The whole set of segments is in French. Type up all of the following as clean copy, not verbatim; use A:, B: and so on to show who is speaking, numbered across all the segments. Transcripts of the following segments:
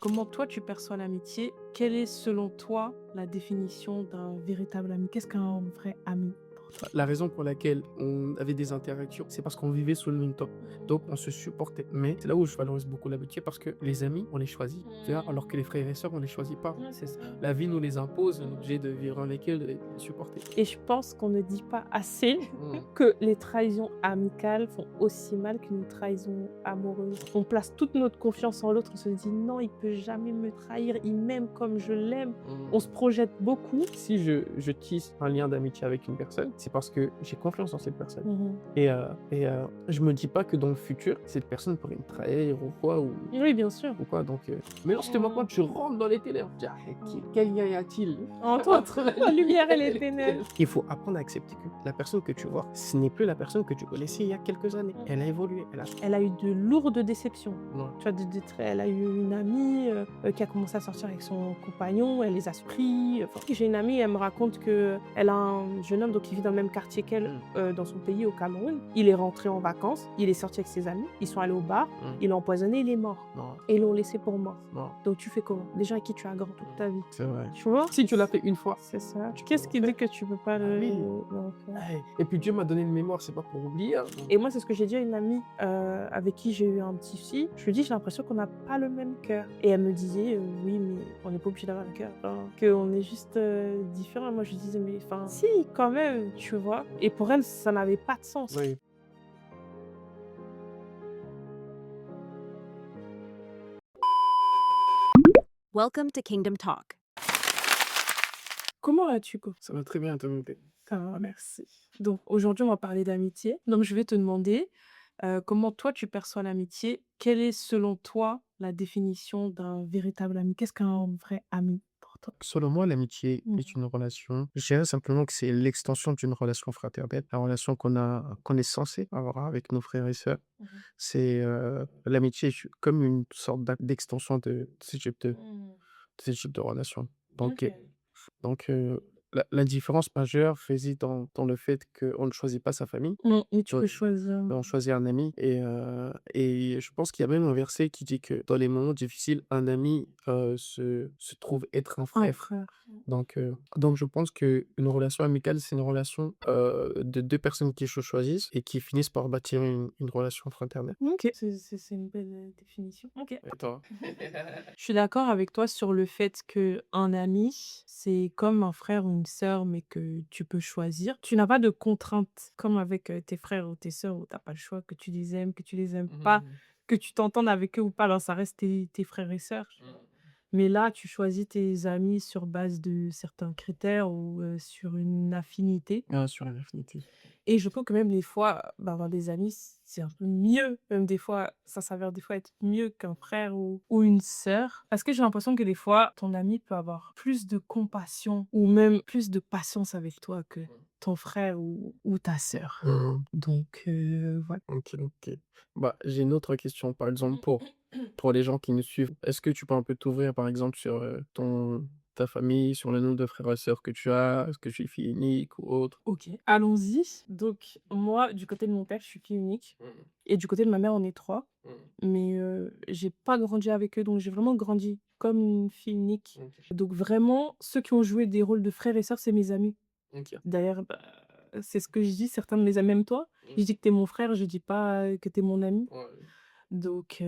A: Comment toi tu perçois l'amitié? Quelle est selon toi la définition d'un véritable ami? Qu'est-ce qu'un vrai ami pour toi?
B: La raison pour laquelle on avait des interactions, c'est parce qu'on vivait sous le même toit. Donc on se supportait. Mais c'est là où je valorise beaucoup l'amitié parce que les amis, on les choisit, tu vois? Alors que les frères et sœurs, on les choisit pas.
A: Ouais, c'est ça.
B: La vie nous les impose, on est obligé de vivre avec eux, de les supporter.
A: Et je pense qu'on ne dit pas assez
B: Mmh.
A: que les trahisons amicales font aussi mal qu'une trahison amoureuse. On place toute notre confiance en l'autre, on se dit: «Non, il peut jamais me trahir, il m'aime comme je l'aime». On se
B: Mmh.
A: projette beaucoup.
B: Si je tisse un lien d'amitié avec une personne, c'est parce que j'ai confiance en cette personne.
A: Mmh.
B: Je me dis pas que dans le futur, cette personne pourrait me trahir ou quoi,
A: Oui, bien sûr.
B: ou quoi. Donc, mais lorsque quand tu rentres dans les ténèbres, tu dis: «Ah, quel lien y a-t-il
A: Entre
B: entre
A: la lumière et les ténèbres.
B: Il faut apprendre à accepter que la personne que tu vois, ce n'est plus la personne que tu connaissais il y a quelques années. Elle a évolué, elle a
A: Elle a eu de lourdes déceptions.
B: Ouais.
A: Tu vois, elle a eu une amie, qui a commencé à sortir avec son compagnon, elle les a pris, enfin, j'ai une amie, elle me raconte qu'elle a un jeune homme donc qui vit dans le même quartier qu'elle, dans son pays, au Cameroun. Il est rentré en vacances, il est sorti avec ses amis, ils sont allés au bar,
B: Mmh.
A: il l'a empoisonné, il est mort
B: Non,
A: et ils l'ont laissé pour mort.
B: non,
A: Donc tu fais comment? Des gens avec qui tu as grandi toute ta vie,
B: c'est vrai.
A: tu vois?
B: Si tu l'as fait une fois,
A: C'est ça.
B: tu peux
A: Qu'est-ce
B: le
A: qui dit
B: refaire.
A: que tu peux pas
B: Bah
A: le
B: oui.
A: refaire?
B: Ouais. Et puis Dieu m'a donné une mémoire, c'est pas pour oublier, hein.
A: Et moi, c'est ce que j'ai dit à une amie, avec qui j'ai eu un petit souci. Je lui ai dit: «J'ai l'impression qu'on n'a pas le même cœur» et elle me disait: «Oui, mais on n'est pas obligé d'avoir le cœur, enfin, qu'on est juste, différents». Moi, je lui disais: «Mais enfin, si, quand même», tu vois? Et pour elle, ça n'avait pas de sens.
B: Oui.
C: Welcome to Kingdom Talk.
A: Comment vas-tu, Ko?
B: Ça va très bien, toi, mon père.
A: Ça va, merci. Donc aujourd'hui, on va parler d'amitié. Donc je vais te demander, comment toi tu perçois l'amitié? Quelle est selon toi la définition d'un véritable ami? Qu'est-ce qu'un vrai ami pour toi?
B: Selon moi, l'amitié
A: Mmh.
B: est une relation. Je dirais simplement que c'est l'extension d'une relation fraternelle, la relation qu'on est censé avoir avec nos frères et sœurs.
A: Mmh.
B: C'est l'amitié est comme une sorte d'extension de
A: Mmh.
B: ce type de relation. Donc,
A: OK.
B: donc, la différence majeure réside dans le fait qu'on ne choisit pas sa famille.
A: Non, mais tu peux choisir
B: On choisit un ami et je pense qu'il y a même un verset qui dit que dans les moments difficiles, un ami, se trouve être un
A: un
B: frère.
A: frère.
B: Donc je pense qu'une relation amicale, c'est une relation, de 2 personnes qui se choisissent et qui finissent par bâtir une relation fraternelle.
A: OK. C'est une belle, définition. OK.
B: Et toi?
A: Je suis d'accord avec toi sur le fait qu'un ami, c'est comme un frère ou une sœur, mais que tu peux choisir. Tu n'as pas de contraintes comme avec, tes frères ou tes sœurs où tu as pas le choix, que tu les aimes, que tu les aimes pas,
B: Mmh.
A: que tu t'entendes avec eux ou pas, alors ça reste tes frères et sœurs. Mais là, tu choisis tes amis sur base de certains critères ou, sur une affinité.
B: Ah, sur une affinité.
A: Et je trouve que même des fois, bah, avoir des amis, c'est un peu mieux. Même des fois, ça s'avère des fois être mieux qu'un frère ou une sœur. Parce que j'ai l'impression que des fois, ton ami peut avoir plus de compassion ou même plus de patience avec toi que ton frère ou ta sœur.
B: Mmh.
A: Donc, voilà.
B: OK, OK. Bah, j'ai une autre question, par exemple, pour les gens qui nous suivent. Est-ce que tu peux un peu t'ouvrir, par exemple, sur, ta famille, sur le nombre de frères et sœurs que tu as? Est-ce que tu es fille unique ou autre?
A: OK, allons-y. Donc moi, du côté de mon père, je suis fille unique
B: Mmh.
A: et du côté de ma mère, on est 3.
B: Mmh.
A: Mais, j'ai pas grandi avec eux, donc j'ai vraiment grandi comme une fille unique.
B: OK.
A: Donc vraiment, ceux qui ont joué des rôles de frères et sœurs, c'est mes amis.
B: OK.
A: D'ailleurs, bah, c'est ce que je dis, certains me les aiment même toi. Je dis que tu es mon frère, je dis pas, que tu es mon ami.
B: Ouais.
A: Donc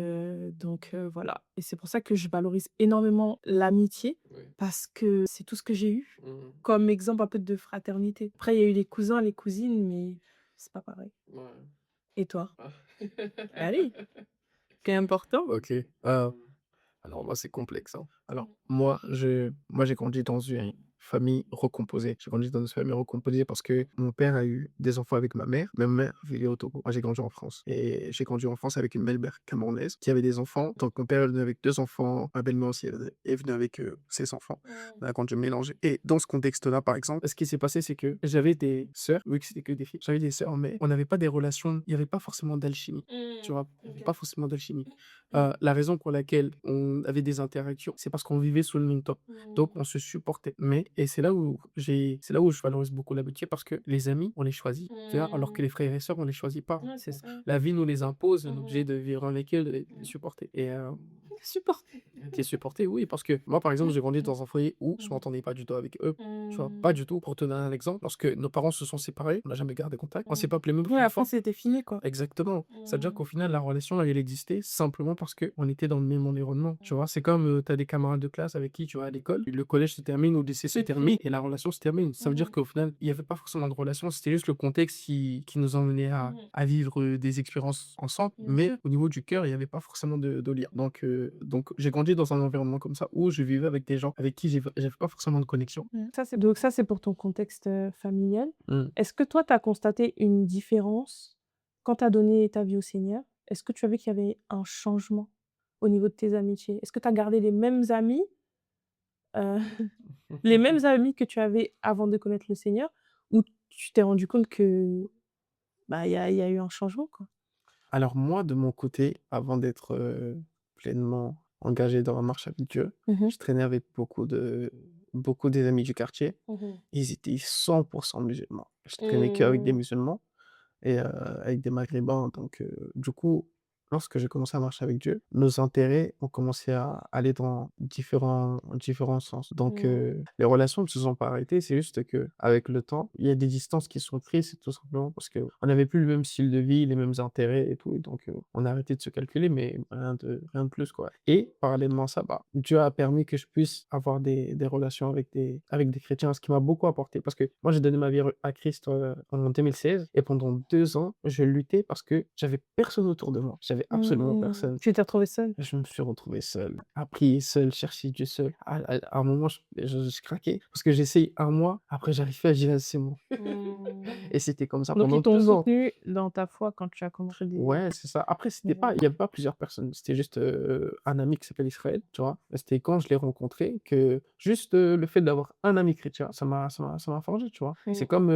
A: voilà et c'est pour ça que je valorise énormément l'amitié
B: Oui.
A: parce que c'est tout ce que j'ai eu
B: Mmh.
A: comme exemple un peu de fraternité. Après, il y a eu les cousins, les cousines, mais c'est pas pareil.
B: Ouais.
A: Et toi?
B: Ah.
A: Ah oui, c'est important.
B: OK. Alors moi, c'est complexe, hein. Alors
A: Mmh.
B: moi, j'ai grandi dans une famille recomposée. J'ai grandi dans une famille recomposée parce que mon père a eu des enfants avec ma mère. Ma mère vivait au Togo. Moi, j'ai grandi en France et j'ai grandi en France avec une belle-mère camerounaise qui avait des enfants. Donc mon père est venu avec 2 enfants, ma belle-mère aussi est venue avec, ses enfants. On a grandi mélangés et dans ce contexte-là, par exemple, ce qui s'est passé, c'est que j'avais des sœurs, vu que c'était que des filles, j'avais des sœurs, mais on n'avait pas des relations il y avait pas forcément d'alchimie, tu vois? Il y avait
A: OK.
B: pas forcément d'alchimie. La raison pour laquelle on avait des interactions, c'est parce qu'on vivait sous le même toit. Donc on se supportait. Mais et c'est là où je valorise beaucoup l'amitié parce que les amis, on les choisit, tu vois? Alors que les frères et sœurs, on les choisit pas.
A: Ouais, c'est ça.
B: La vie nous les impose, on est obligé de vivre avec eux, de les supporter
A: supporter.
B: Qui est supporté, oui, parce que moi, par exemple, j'ai grandi dans un foyer où je m'entendais pas du tout avec eux. Tu vois, pas du tout. Pour te donner un exemple, lorsque nos parents se sont séparés, on n'a jamais gardé contact. On s'est pas appelé même
A: Ouais,
B: une
A: après,
B: fois.
A: c'était fini, quoi.
B: Exactement. C'est-à-dire qu'au final, la relation, elle existait simplement parce qu'on était dans le même environnement. Tu vois, c'est comme tu as des camarades de classe avec qui tu vas à l'école, le collège se termine ou le lycée se
A: C'est
B: termine et la relation se termine. Ça veut dire qu'au final, il n'y avait pas forcément de relation, c'était juste le contexte qui nous emmenait à vivre des expériences ensemble.
A: Bien
B: Mais
A: sûr.
B: au niveau du cœur, il n'y avait pas forcément de lien. Donc j'ai grandi dans un environnement comme ça où je vivais avec des gens avec qui j'avais pas forcément de connexion.
A: Donc ça, c'est pour ton contexte, familial.
B: Mm.
A: Est-ce que toi, tu as constaté une différence quand tu as donné ta vie au Seigneur? Est-ce que tu as vu qu'il y avait un changement au niveau de tes amitiés? Est-ce que tu as gardé les mêmes amis, heu, les mêmes amis que tu avais avant de connaître le Seigneur? Ou tu t'es rendu compte que, bah, il y a eu un changement, quoi?
B: Alors moi, de mon côté, avant d'être pleinement engagé dans la marche avec Dieu,
A: Mmh.
B: je traînais avec beaucoup des amis du quartier.
A: Mmh.
B: Ils étaient 100% musulmans. Je traînais qu'avec des
A: Mmh.
B: musulmans et avec des maghrébins. Donc du coup, lorsque j'ai commencé à marcher avec Dieu, nos intérêts ont commencé à aller dans différents sens. Donc
A: Mmh.
B: les relations ne se sont pas arrêtées, c'est juste qu'avec le temps, il y a des distances qui sont prises, c'est tout simplement parce qu'on n'avait plus le même style de vie, les mêmes intérêts et tout et donc on a arrêté de se calculer, mais rien de plus, quoi. Et parallèlement à ça, bah, Dieu a permis que je puisse avoir des relations avec des chrétiens, ce qui m'a beaucoup apporté parce que moi, j'ai donné ma vie à Christ, en 2016 et pendant 2 ans, je luttais parce que j'avais personne autour de moi. J'avais absolument personne.
A: Tu t'es retrouvé seul?
B: Je me suis retrouvé seul, à prier seul, chercher Dieu seul. À un moment, je craquais parce que j'essaye un mois, après j'arrive pas, j'y vais, c'est bon. Et c'était comme ça
A: Donc
B: pendant
A: ils t'ont
B: 2 ans.
A: soutenu dans ta foi quand tu as commencé des
B: Ouais, c'est ça. Après,
A: des
B: il y avait pas plusieurs personnes. C'était juste, un ami qui s'appelle Israël, tu vois? Et c'était quand je l'ai rencontré que juste, le fait d'avoir un ami chrétien, ça m'a forgé, tu vois? C'est comme,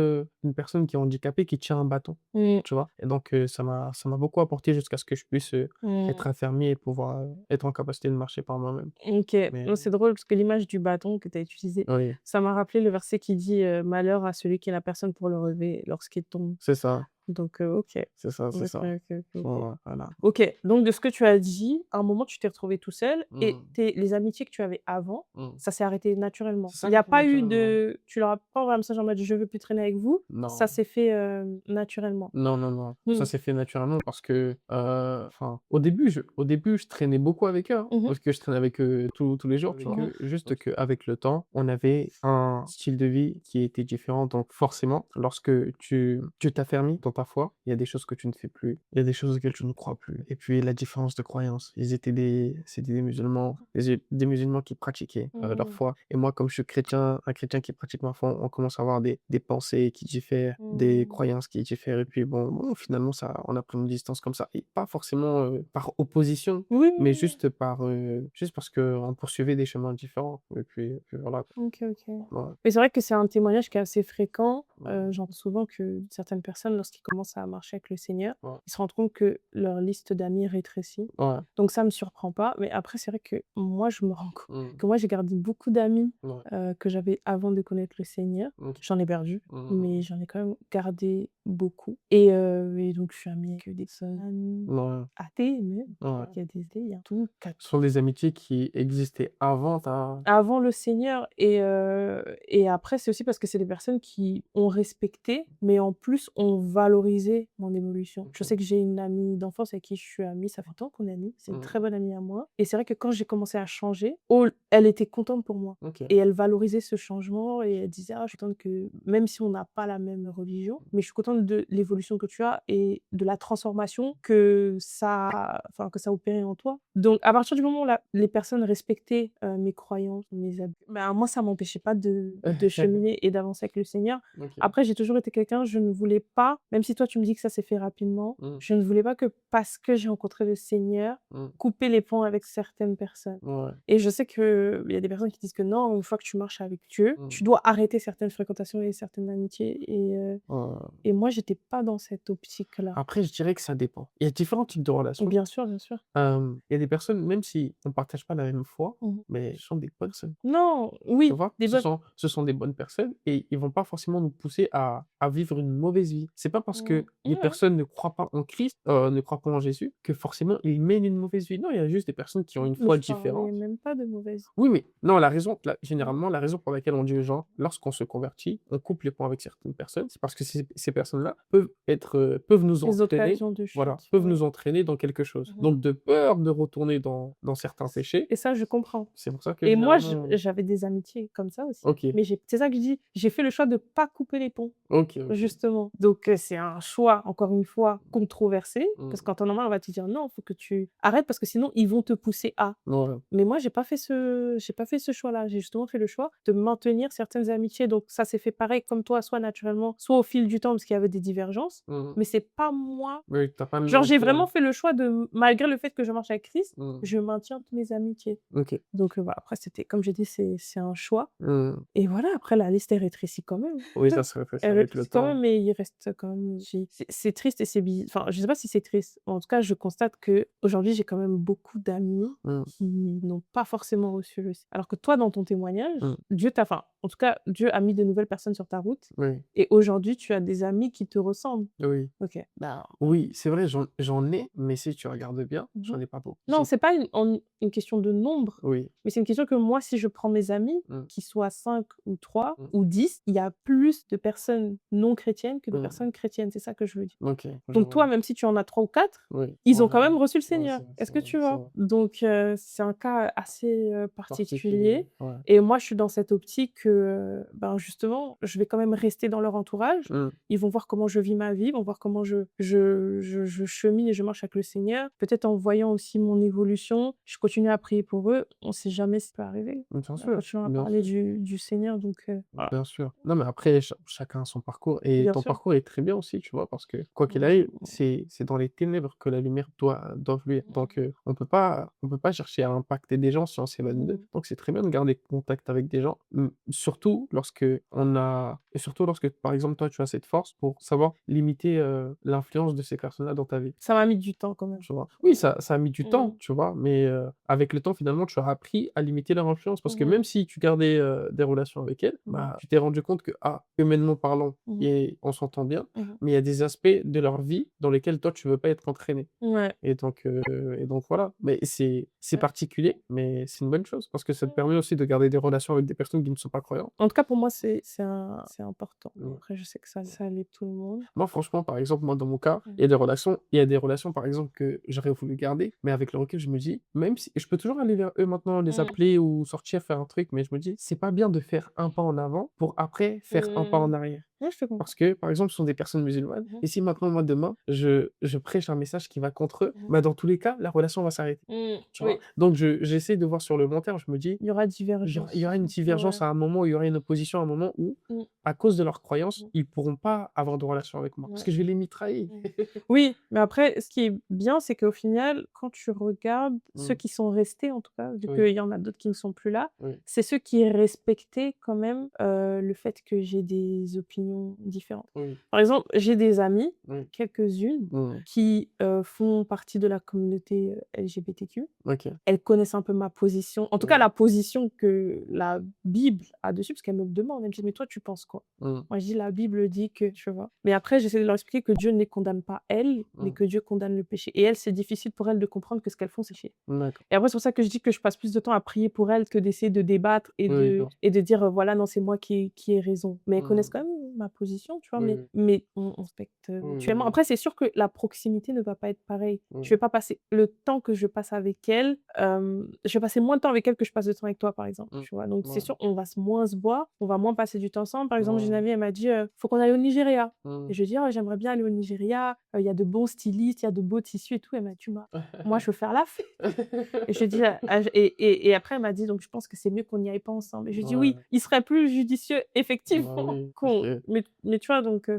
B: une personne qui est handicapée qui tient un bâton,
A: Mmh.
B: tu vois? Et donc, ça m'a beaucoup apporté jusqu'à ce que je puisse,
A: Mmh.
B: être affermi et pouvoir, être en capacité de marcher par moi-même.
A: OK.
B: Mais
A: Non, c'est drôle parce que l'image du bâton que tu as utilisée,
B: oui,
A: ça m'a rappelé le verset qui dit, «Malheur à celui qui est la personne pour le relever lorsqu'il tombe».
B: c'est ça,
A: Donc OK.
B: c'est ça, c'est
A: OK,
B: ça.
A: OK, OK, OK.
B: Ouais, voilà.
A: OK, donc de ce que tu as dit, à un moment, tu t'es retrouvé tout seul et
B: Mmh.
A: les amitiés que tu avais avant,
B: Mmh.
A: ça s'est arrêté naturellement?
B: C'est
A: Il
B: ça
A: n'y
B: qui
A: a
B: fait
A: pas eu
B: naturellement.
A: de tu leur as pas envoyé un message en mode: «Je veux plus traîner avec vous», ça
B: Non.
A: s'est fait, naturellement?
B: Non, non, non,
A: Mmh.
B: ça s'est fait naturellement parce que, enfin, au début, je traînais beaucoup avec eux, hein,
A: Mmh mh.
B: parce que je traînais avec eux tous les jours, tu vois? Juste qu'avec le temps, on avait un style de vie qui était différent, donc forcément, lorsque tu t'affermis dans ta foi, il y a des choses que tu ne fais plus, il y a des choses auxquelles tu ne crois plus et puis la différence de croyance. C'était des musulmans qui pratiquaient, leur
A: Mmh.
B: foi et moi, comme je suis chrétien, un chrétien qui pratique ma foi, on commence à avoir des pensées qui diffèrent, des
A: Mmh.
B: croyances qui diffèrent et puis bon, finalement ça on a pris une distance comme ça et pas forcément, par opposition,
A: Oui, oui,
B: mais
A: oui.
B: juste parce qu'on poursuivait des chemins différents et puis voilà, quoi.
A: OK, OK.
B: Ouais.
A: Mais c'est vrai que c'est un témoignage qui est assez fréquent.
B: Ouais.
A: J'entends souvent que certaines personnes, lorsqu'ils commencent à marcher avec le Seigneur,
B: Ouais.
A: ils se rendent compte que leur liste d'amis rétrécit.
B: Ouais.
A: Donc ça me surprend pas. Mais après, c'est vrai que moi, je me rends compte
B: Mmh.
A: que moi, j'ai gardé beaucoup d'amis,
B: Ouais.
A: que j'avais avant de connaître le Seigneur.
B: OK.
A: J'en ai perdu,
B: Mmh
A: mais
B: mh.
A: j'en ai quand même gardé beaucoup. Et donc je suis amie avec des personnes
B: Ouais.
A: athées même,
B: Ouais.
A: qui a des idées, il y a tout,
B: Ce sont des amitiés qui existaient avant ta
A: avant le Seigneur et après, c'est aussi parce que c'est des personnes qui ont respecté, mais en plus ont valorisé mon évolution. Je
B: OK.
A: sais que j'ai une amie d'enfance avec qui je suis amie, ça fait longtemps qu'on est amies, c'est une
B: Mmh.
A: très bonne amie à moi et c'est vrai que quand j'ai commencé à changer, elle était contente pour moi
B: OK.
A: et elle valorisait ce changement et elle disait: «Ah, je suis contente que même si on n'a pas la même religion, mais je suis contente de l'évolution que tu as et de la transformation que ça a opéré en toi». Donc à partir du moment où les personnes respectaient, mes croyances, mes moi ça m'empêchait pas de cheminer et d'avancer avec le Seigneur.
B: OK.
A: Après j'ai toujours été quelqu'un, je ne voulais pas, même si toi tu me dis que ça s'est fait rapidement,
B: Mmh.
A: je ne voulais pas que parce que j'ai rencontré le Seigneur,
B: Mmh.
A: couper les ponts avec certaines personnes.
B: Ouais.
A: Et je sais que il y a des personnes qui disent que non, une fois que tu marches avec Dieu,
B: Mmh.
A: tu dois arrêter certaines fréquentations et certaines amitiés
B: Heu,
A: et moi, j'étais pas dans cette optique-là.
B: Après, je dirais que ça dépend. Il y a différents types de relations.
A: Bien sûr, bien sûr.
B: Il y a des personnes, même si on partage pas la même foi,
A: Mmh.
B: mais ce sont des personnes.
A: Non,
B: Tu
A: oui,
B: vois?
A: des bonnes
B: Ce sont des bonnes personnes et ils vont pas forcément nous pousser à vivre une mauvaise vie. C'est pas parce que les
A: ouais,
B: personnes ne croient pas en Christ, ne croient pas en Jésus, que forcément ils mènent une mauvaise vie. Non, il y a juste des personnes qui ont une
A: mais
B: foi
A: je parlais
B: différente.
A: même pas de mauvaise.
B: Oui, mais non, généralement, la raison pour laquelle on dit aux gens, lorsqu'on se convertit, on coupe les ponts avec certaines personnes, c'est parce que ces personnes-là peuvent nous
A: Les
B: entraîner,
A: occasions de
B: voilà,
A: chute,
B: peuvent
A: ouais.
B: nous entraîner dans quelque chose.
A: Mmh.
B: Donc de peur de retourner dans certains péchés,
A: Et ça, je comprends.
B: c'est pour ça que
A: Et moi,
B: généralement
A: j'avais des amitiés comme ça aussi.
B: OK,
A: Mais c'est ça que je dis, j'ai fait le choix de pas couper les ponts,
B: OK, OK.
A: justement. Donc, c'est un choix, encore une fois, controversé,
B: Mmh.
A: parce qu'en temps normal, on va te dire non, il faut que tu arrêtes parce que sinon, ils vont te pousser à.
B: Ouais.
A: Mais moi, j'ai pas fait ce choix-là. J'ai justement fait le choix de maintenir certaines amitiés. Donc, ça s'est fait pareil comme toi, soit naturellement, soit au fil du temps, parce qu'il y avait des divergences.
B: Mmh.
A: Mais c'est pas moi.
B: Oui, tu as pas
A: Genre, j'ai
B: lancé
A: vraiment fait le choix de, malgré le fait que je marche avec Christ,
B: mmh.
A: je maintiens toutes mes amitiés.
B: OK.
A: Donc, voilà, après, c'était, comme j'ai dit, c'est un choix.
B: Mmh.
A: Et voilà, après, la liste, elle rétrécit quand même.
B: Oui, ça se rétrécit
A: Elle
B: avec le
A: rétrécit quand
B: temps.
A: même, mais il reste quand même. C'est triste et c'est bizarre. Enfin, je sais pas si c'est triste. En tout cas, je constate que aujourd'hui, j'ai quand même beaucoup d'amis
B: Mmh.
A: qui n'ont pas forcément reçu le. Alors que toi, dans ton témoignage,
B: Mmh.
A: Dieu t'a. Enfin, en tout cas, Dieu a mis de nouvelles personnes sur ta route.
B: Oui,
A: Et aujourd'hui, tu as des amis qui te ressemblent.
B: oui.
A: Ok. Bah,
B: Oui, c'est vrai, j'en ai, mais si tu regardes bien, j'en ai pas beaucoup.
A: non,
B: J'ai
A: c'est pas une question de nombre.
B: oui.
A: Mais c'est une question que moi, si je prends mes amis,
B: Mmh.
A: qu'ils soient 5 ou 3
B: Mmh.
A: ou 10, il y a plus de personnes non chrétiennes que de
B: Mmh.
A: personnes chrétiennes. C'est ça que je veux dire.
B: OK, je
A: Donc toi,
B: vois.
A: même si tu en as 3 ou 4,
B: Oui.
A: ils ont
B: Ouais,
A: quand même reçu le
B: ouais,
A: Seigneur.
B: c'est
A: Est-ce que
B: vrai,
A: tu
B: c'est
A: vois?
B: vrai.
A: Donc c'est un cas assez particulier.
B: Ouais.
A: Et moi, je suis dans cette optique que, ben, justement, je vais quand même rester dans leur entourage.
B: Mmh.
A: Ils vont voir comment je vis ma vie, ils vont voir comment je chemine et je marche avec le Seigneur. Peut-être en voyant aussi mon évolution, je continue à prier pour eux. On ne sait jamais ce qui peut arriver.
B: Bien
A: On
B: sûr,
A: continue à
B: bien
A: parler
B: sûr.
A: du Seigneur, donc voilà.
B: Bien sûr. Non, mais après, chacun a son parcours et
A: Bien
B: ton
A: sûr.
B: parcours est très bien aussi, tu vois, parce que quoi qu'il arrive, c'est dans les ténèbres que la lumière doit fluir. Donc, on peut pas chercher à impacter des gens si on s'éloigne d'eux. Donc, c'est très bien de garder contact avec des gens, surtout lorsque, par exemple, toi, tu as cette force pour savoir limiter l'influence de ces personnes-là dans ta vie.
A: Ça m'a mis du temps quand même.
B: Tu vois? Oui, ça a mis du temps,
A: Mmh.
B: tu vois? Mais, avec le temps, finalement, tu as appris à limiter leur influence parce que
A: Mmh.
B: même si tu gardais, des relations avec elles,
A: Mmh.
B: bah, tu t'es rendu compte que, humainement parlant
A: Mmh.
B: et on s'entend bien,
A: Mmh.
B: mais il y a des aspects de leur vie dans lesquels toi, tu veux pas être entraîné
A: Ouais.
B: et donc voilà. Mais c'est
A: Ouais.
B: particulier, mais c'est une bonne chose parce que ça te permet aussi de garder des relations avec des personnes qui ne sont pas croyantes.
A: En tout cas, pour moi, c'est important.
B: Mmh.
A: Après, je sais que ça l'est tout le monde.
B: Moi, franchement, par exemple, moi, dans mon cas,
A: Mmh.
B: il y a des relations, par exemple, que j'aurais voulu garder, mais avec le recul, je me dis, même si je peux toujours aller vers eux maintenant, les
A: Mmh.
B: appeler ou sortir, faire un truc, mais je me dis, c'est pas bien de faire un pas en avant pour après faire un pas en
A: Mmh.
B: arrière.
A: Ouais, je te comprends.
B: Parce que, par exemple, ce sont des personnes musulmanes,
A: Mmh.
B: et si maintenant, moi, demain, je prêche un message qui va contre eux,
A: Mmh.
B: bah, dans tous les cas, la relation va s'arrêter. Tu vois?
A: Oui,
B: Donc, j'essaie de voir sur le long terme, je me dis,
A: il y aura
B: il
A: divergence.
B: y aura une divergence
A: Ouais.
B: à un moment, il y aura une opposition à un moment où,
A: Mmh.
B: à cause de leurs croyances,
A: Mmh.
B: ils pourront pas avoir de relation avec moi. Parce
A: Ouais.
B: que je vais les mitrailler.
A: Oui, mais après, ce qui est bien, c'est qu'au final, quand tu regardes ceux
B: Mmh.
A: qui sont restés, en tout cas, vu
B: Oui.
A: qu'il y en a d'autres qui ne sont plus là,
B: Oui.
A: c'est ceux qui respectaient quand même le fait que j'ai des opinions différentes.
B: Oui.
A: Par exemple, j'ai des amies,
B: Oui.
A: quelques-unes,
B: Mmh.
A: qui font partie de la communauté LGBTQ.
B: OK.
A: Elles connaissent un peu ma position, en tout cas
B: Mmh.
A: la position que la Bible a dessus, parce qu'elles me demandent, elles me disent: «Mais toi, tu penses quoi?»
B: Mmh.
A: Moi, je dis: «La Bible dit que», tu vois? Mais après, j'essaie de leur expliquer que Dieu ne les condamne pas elles, mais
B: Mmh.
A: que Dieu condamne le péché. Et elles, c'est difficile pour elles de comprendre que ce qu'elles font, c'est péché.
B: D'accord.
A: Et après, c'est pour ça que je dis que je passe plus de temps à prier pour elles que d'essayer de débattre
B: Oui, bien sûr.
A: et de dire, voilà, non, c'est moi qui ai raison. Mais elles
B: Mmh.
A: connaissent quand même ma position, tu vois?
B: Oui,
A: Mais on respecte
B: oui,
A: mutuellement.
B: oui.
A: Après, c'est sûr que la proximité ne va pas être pareille.
B: Mmh.
A: Je vais pas passer le temps que je passe avec elles, je vais passer moins de temps avec elles que je passe de temps avec toi, par exemple,
B: Mmh.
A: tu vois? Donc c'est
B: Ouais.
A: sûr, on va moins se voir, on va moins passer du temps ensemble. Par exemple, j'ai une
B: Ouais.
A: amie, elle m'a dit: «Faut qu'on aille au Nigeria».
B: Mmh.
A: Et je lui ai dit: «Ah, j'aimerais bien aller au Nigeria, il y a de bons stylistes, il y a de beaux tissus et tout». Elle m'a dit: «Bah, moi, je veux faire la fête». Et je lui ai dit: et après, elle m'a dit: «Donc je pense que c'est mieux qu'on n'y aille pas ensemble». Et je lui ai dit: «Oui,
B: Ouais.
A: il serait plus judicieux
B: Bah
A: effectivement
B: oui, parce que
A: mais tu vois, donc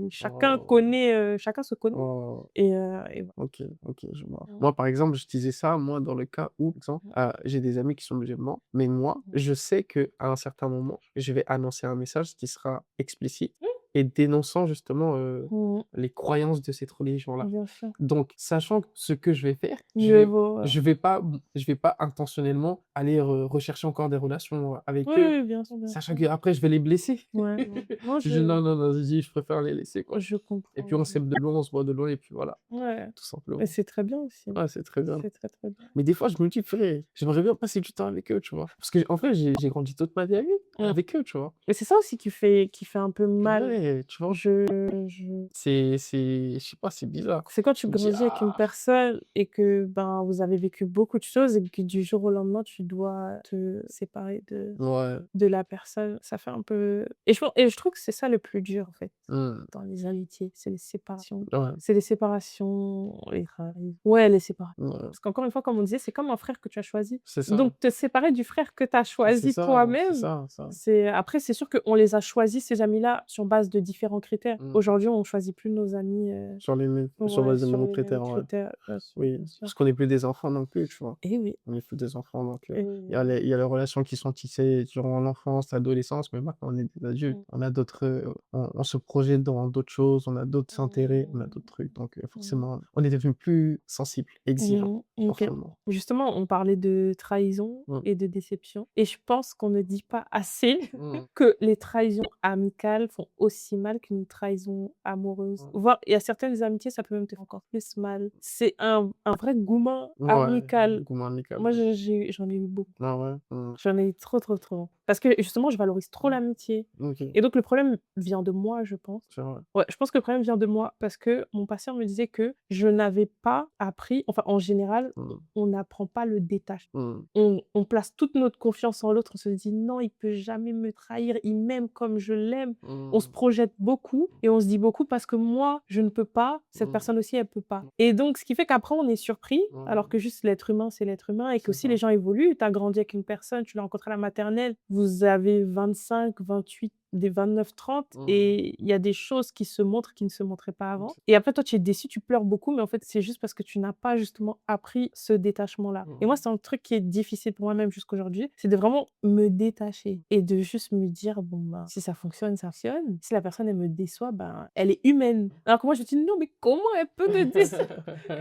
A: chacun
B: Oh,
A: connaît, chacun se connaît
B: oh.
A: et voilà.
B: OK, OK, je vois.
A: Mmh.
B: Moi, par exemple, je disais ça, moi, dans le cas où, par exemple, j'ai des amis qui sont musulmans, mais moi,
A: Mmh.
B: je sais qu'à un certain moment, je vais annoncer un message qui sera explicite
A: Mmh.
B: et dénonçant justement,
A: Mmh.
B: les croyances de cette religion-là.
A: Bien sûr.
B: Donc, sachant que ce que je vais faire,
A: Mieux vaut,
B: je vais pas intentionnellement aller rechercher encore des relations avec
A: oui,
B: eux,
A: oui, bien sûr, bien
B: sachant
A: sûr.
B: qu'après je vais les blesser.
A: Ouais, ouais. Non,
B: Non, non, non, vas-y, je préfère les laisser, quoi.
A: je
B: Et
A: comprends,
B: puis on
A: ouais.
B: s'aime de loin, on se voit de loin et puis voilà,
A: Ouais,
B: tout
A: et
B: simplement.
A: c'est très bien aussi.
B: Ouais, c'est très bien.
A: C'est très, très bien.
B: Mais des fois, je me dis: «Purée, j'aimerais bien passer du temps avec eux», tu vois? Parce qu'en fait, j'ai grandi toute ma vie
A: Mmh.
B: avec eux, tu vois?
A: Et c'est ça aussi qui fait un peu mal.
B: Ouais, tu vois?
A: Je je
B: Je sais pas, c'est bizarre.
A: C'est quand tu
B: Je me dis:
A: grandis avec une
B: «Ah!»
A: personne et que, ben, vous avez vécu beaucoup de choses et que du jour au lendemain, tu dois te séparer
B: Ouais.
A: de la personne, ça fait un peu et je trouve que c'est ça le plus dur, en fait,
B: Mmh.
A: dans les amitiés, c'est les séparations.
B: Ouais,
A: C'est les séparations, les rails ouais, les séparations.
B: ouais.
A: Parce qu'encore une fois, comme on disait, c'est comme un frère que tu as choisi.
B: C'est ça.
A: Donc te séparer du frère que tu as
B: C'est
A: choisi
B: ça, c'est
A: toi-même,
B: ça, ça.
A: après c'est sûr qu'on les a choisis ces amis-là sur base de différents critères.
B: Mmh.
A: Aujourd'hui, on choisit plus nos amis,
B: Sur
A: ouais,
B: base de
A: sur
B: mêmes
A: les mêmes
B: critères, ouais.
A: critères,
B: Oui,
A: bien sûr.
B: parce qu'on n'est plus des enfants non plus, tu vois?
A: Et oui,
B: On n'est plus des enfants donc
A: et
B: il y a les relations qui sont tissées durant l'enfance, l'adolescence, mais maintenant on est des adultes.
A: mmh,
B: On a d'autres, on se projette dans d'autres choses, on a d'autres intérêts, on a
A: mmh,
B: d'autres trucs donc
A: mmh,
B: forcément, on est devenus plus sensibles, exigeants,
A: OK.
B: forcément.
A: Justement, on parlait de trahison
B: Mmh.
A: et de déception et je pense qu'on ne dit pas assez
B: Mmh.
A: que les trahisons amicales font aussi mal qu'une trahison amoureuse.
B: Mmh.
A: Voire il y a certaines amitiés, ça peut même te faire encore plus mal. C'est un vrai gourmand
B: Ouais,
A: amical.
B: gourmand amical.
A: Moi, j'en ai eu beaucoup.
B: Ah ouais? Mmh.
A: J'en ai eu trop, trop, trop. Parce que justement, je valorise trop l'amitié
B: OK,
A: et donc le problème vient de moi, je pense.
B: c'est vrai.
A: Ouais, je pense que le problème vient de moi parce que mon passeur me disait que je n'avais pas appris enfin, en général,
B: Mmh.
A: on n'apprend pas le détachement.
B: Mmh.
A: On place toute notre confiance en l'autre, on se dit: «Non, il peut jamais me trahir, il m'aime comme je l'aime». On se
B: Mmh.
A: projette beaucoup et on se dit beaucoup: «Parce que moi, je ne peux pas, cette
B: Mmh.
A: personne aussi, elle peut pas» et donc ce qui fait qu'après on est surpris, alors
B: Mmh.
A: que juste l'être humain, c'est l'être humain et
B: C'est
A: qu'aussi les
B: ça.
A: gens évoluent. Tu as grandi avec une personne, tu l'as rencontrée à la maternelle, vous avez 25, 28, des 29, 30
B: Mmh.
A: et il y a des choses qui se montrent qui ne se montraient pas avant
B: C'est
A: et après toi tu es déçu, tu pleures beaucoup, mais en fait c'est juste parce que tu n'as pas justement appris ce détachement-là et moi
B: mmh.
A: c'est un truc qui est difficile pour moi-même jusqu'aujourd'hui, c'est de vraiment me détacher et de juste me dire: «Bon, ben, si ça fonctionne, ça fonctionne. Si la personne elle me déçoit, ben, elle est humaine». Alors que moi je me dis: «Non mais comment elle peut me décevoir?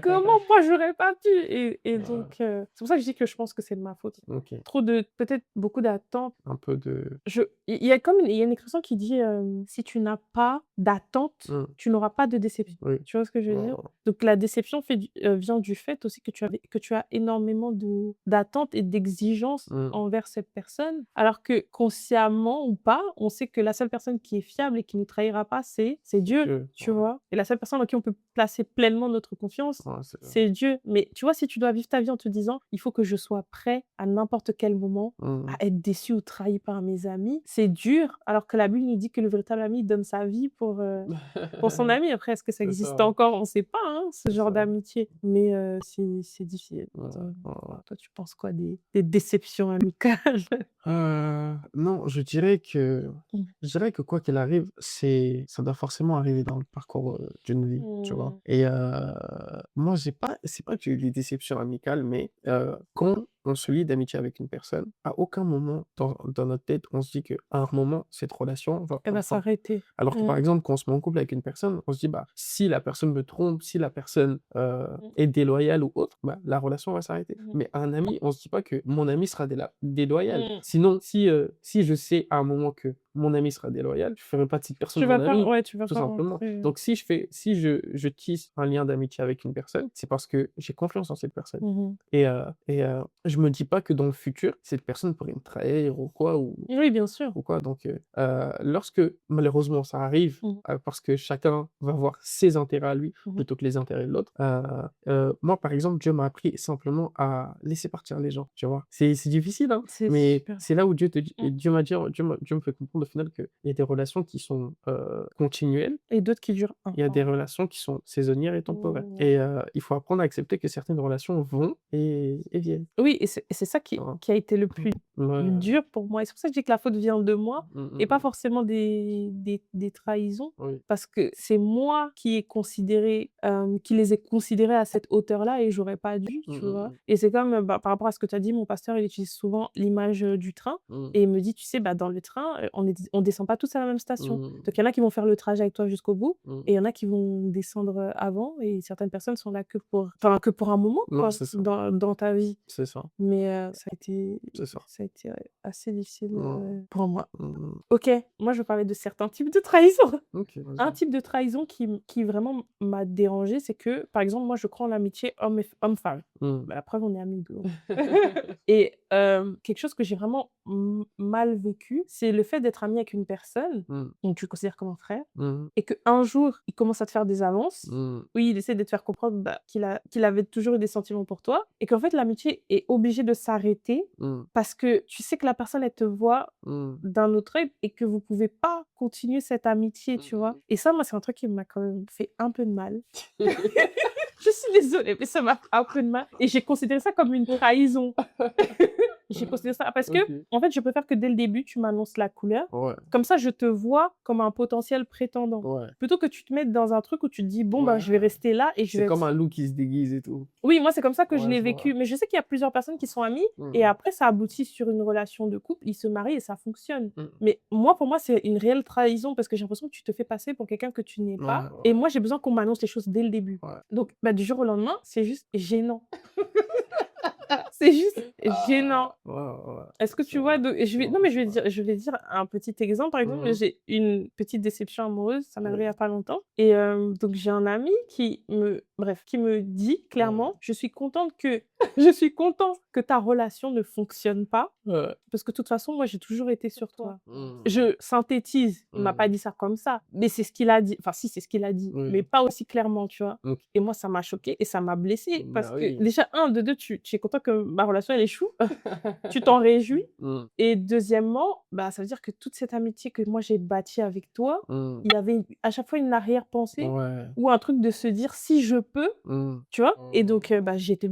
A: Comment moi j'aurais pas pu?» et
B: Ouais,
A: donc c'est pour ça que je dis que je pense que c'est de ma faute.
B: OK.
A: Trop de peut-être beaucoup d'attentes.
B: Un peu de
A: Il y a comme il y a une expression qui dit, «Si tu n'as pas d'attente,
B: mmh,
A: tu n'auras pas de déception».
B: oui.
A: Tu vois ce que je veux dire?
B: Oh.
A: Donc la déception vient du fait aussi que tu as énormément d'attentes et d'exigences
B: Mmh.
A: envers cette personne, alors que consciemment ou pas, on sait que la seule personne qui est fiable et qui ne trahira pas, c'est Dieu,
B: Que
A: tu
B: ouais,
A: vois? Et la seule personne en qui on peut placer pleinement notre confiance,
B: ouais, c'est
A: c'est Dieu. Mais tu vois, si tu dois vivre ta vie en te disant: «Il faut que je sois prêt à n'importe quel moment
B: mmh.
A: à être déçu ou trahi par mes amis, c'est dur, alors que la Bible nous dit que le véritable ami donne sa vie pour son ami. Après, est-ce que ça
B: C'est
A: existe
B: ça,
A: encore? On ne sait pas, hein, ce
B: c'est
A: genre
B: ça.
A: d'amitié, mais c'est difficile.
B: Ouais, ouais, ouais.
A: Toi, tu penses quoi des déceptions amicales?
B: Non,
A: Mmh.
B: je dirais que quoi qu'il arrive, ça doit forcément arriver dans le parcours, d'une vie, tu vois?
A: Mmh.
B: Et moi, c'est pas que j'ai eu des déceptions amicales, mais quand on se lie d'amitié avec une personne, à aucun moment dans notre tête, on se dit qu'à un moment, cette relation va
A: Elle va
B: prendre fin.
A: s'arrêter.
B: Alors que,
A: Mmh.
B: par exemple, quand on se met en couple avec une personne, on se dit: «Bah, si la personne me trompe, si la personne,
A: Mmh.
B: est déloyale ou autre, bah, la relation va s'arrêter».
A: Mmh.
B: Mais un ami, on se dit pas que mon ami sera déloyal.
A: Mmh.
B: Sinon, si je sais à un moment que mon ami sera déloyal, je ferai pas de cette personne
A: Tu vas
B: mon
A: pas
B: ami,
A: ouais, tu vas
B: tout
A: pas
B: simplement.
A: rentrer,
B: Donc si je tisse un lien d'amitié avec une personne, c'est parce que j'ai confiance en cette personne
A: mmh.
B: et je me dis pas que dans le futur, cette personne pourrait me trahir ou quoi
A: Oui, bien sûr.
B: ou quoi donc lorsque malheureusement ça arrive,
A: Mmh.
B: parce que chacun va voir ses intérêts à lui
A: Mmh.
B: plutôt que les intérêts de l'autre, moi par exemple, Dieu m'a appris simplement à laisser partir les gens, tu vois? C'est difficile, hein,
A: C'est
B: mais
A: super.
B: c'est là où Dieu te dit
A: Mmh.
B: Dieu me fait comprendre au final qu'il y a des relations qui sont, continuelles,
A: Et d'autres qui durent un
B: il y a des
A: temps.
B: relations qui sont saisonnières et temporaires
A: Mmh.
B: et il faut apprendre à accepter que certaines relations vont et viennent,
A: Oui et c'est ça
B: tu vois?
A: qui a été le plus
B: Ouais.
A: dur pour moi et c'est pour ça que je dis que la faute vient de moi et pas forcément des trahisons.
B: Oui.
A: Parce que c'est moi qui les ai considérés à cette hauteur-là et j'aurais pas dû, tu vois? Et c'est comme, bah, par rapport à ce que tu as dit, mon pasteur, il utilise souvent l'image, du train et il me dit: «Tu sais, bah, dans le train, on descend pas tous à la même station. Donc il y en a qui vont faire le trajet avec toi jusqu'au bout et il y en a qui vont descendre, avant et certaines personnes sont là que pour un moment,
B: Non,
A: quoi,
B: c'est ça.
A: dans ta vie».
B: C'est ça.
A: Mais
B: C'est ça.
A: ça a été, assez difficile,
B: Mmh.
A: pour moi.
B: Mmh.
A: OK, moi je vais parler de certains types de trahison.
B: OK,
A: Un
B: vas-y.
A: type de trahison qui vraiment m'a dérangée, c'est que, par exemple, moi je crois en l'amitié homme-femme.
B: Mmh.
A: Bah, la preuve, on est amis, donc. Et quelque chose que j'ai vraiment mal vécu, c'est le fait d'être amie avec une personne,
B: Mmh.
A: donc tu le considères comme un frère,
B: Mmh.
A: et qu'un jour, il commence à te faire des avances.
B: Mmh.
A: Oui, il essaie de te faire comprendre, bah, qu'il avait toujours eu des sentiments pour toi et qu'en fait, l'amitié est obligée de s'arrêter
B: Mmh.
A: parce que tu sais que la personne, elle te voit
B: Mmh.
A: d'un autre œil et que vous pouvez pas continuer cette amitié, tu vois? Et ça, moi, c'est un truc qui m'a quand même fait un peu de mal. Je suis désolée, mais ça m'a fait un peu de mal et j'ai considéré ça comme une trahison. J'ai considéré ça parce que,
B: OK.
A: en fait, je préfère que dès le début, tu m'annonces la couleur.
B: Ouais.
A: Comme ça, je te vois comme un potentiel prétendant.
B: Ouais.
A: Plutôt que tu te mettes dans un truc où tu te dis: «Bon, bah,
B: Ouais.
A: je vais rester là et je
B: C'est
A: vais».
B: comme un loup qui se déguise et tout.
A: Oui, moi, c'est comme ça que je
B: Ouais,
A: l'ai
B: je
A: vécu.
B: vois.
A: Mais je sais qu'il y a plusieurs personnes qui sont amies et
B: Mmh.
A: après, ça aboutit sur une relation de couple, ils se marient et ça fonctionne.
B: Mmh.
A: Mais moi, pour moi, c'est une réelle trahison parce que j'ai l'impression que tu te fais passer pour quelqu'un que tu n'es
B: Ouais,
A: pas. Et
B: ouais.
A: moi, j'ai besoin qu'on m'annonce les choses dès le début.
B: Ouais.
A: Donc, bah, du jour au lendemain, c'est juste gênant. C'est juste gênant.
B: Ouais, ouais.
A: Est-ce que
B: C'est
A: tu vois?
B: vrai.
A: De je vais
B: Ouais,
A: non, mais
B: c'est vrai.
A: je vais dire un petit exemple. Par exemple,
B: Mmh.
A: j'ai une petite déception amoureuse, ça m'est arrivé il y
B: Oui.
A: a pas longtemps et donc j'ai un ami qui me dit
B: Ouais.
A: clairement: «Je suis contente que je suis content que ta relation ne fonctionne pas,
B: Ouais.
A: parce que de toute façon, moi, j'ai toujours été sur toi».
B: Mmh.
A: Je synthétise, il m'a pas
B: Mmh.
A: dit ça comme ça, mais c'est ce qu'il a dit. Enfin si, c'est ce qu'il a dit, mais
B: Oui.
A: pas aussi clairement, tu vois?
B: OK.
A: Et moi, ça m'a choquée et ça m'a blessée parce
B: Bah
A: que
B: oui.
A: déjà de 2 tu es content que ma relation elle échoue, tu t'en réjouis
B: Mmh.
A: et deuxièmement, bah, ça veut dire que toute cette amitié que moi j'ai bâtie avec toi,
B: Mmh.
A: il y avait à chaque fois une arrière-pensée
B: Ouais.
A: ou un truc de se dire: «Si je peux»,
B: Mmh.
A: tu vois? Et
B: Mmh.
A: donc bah, j'étais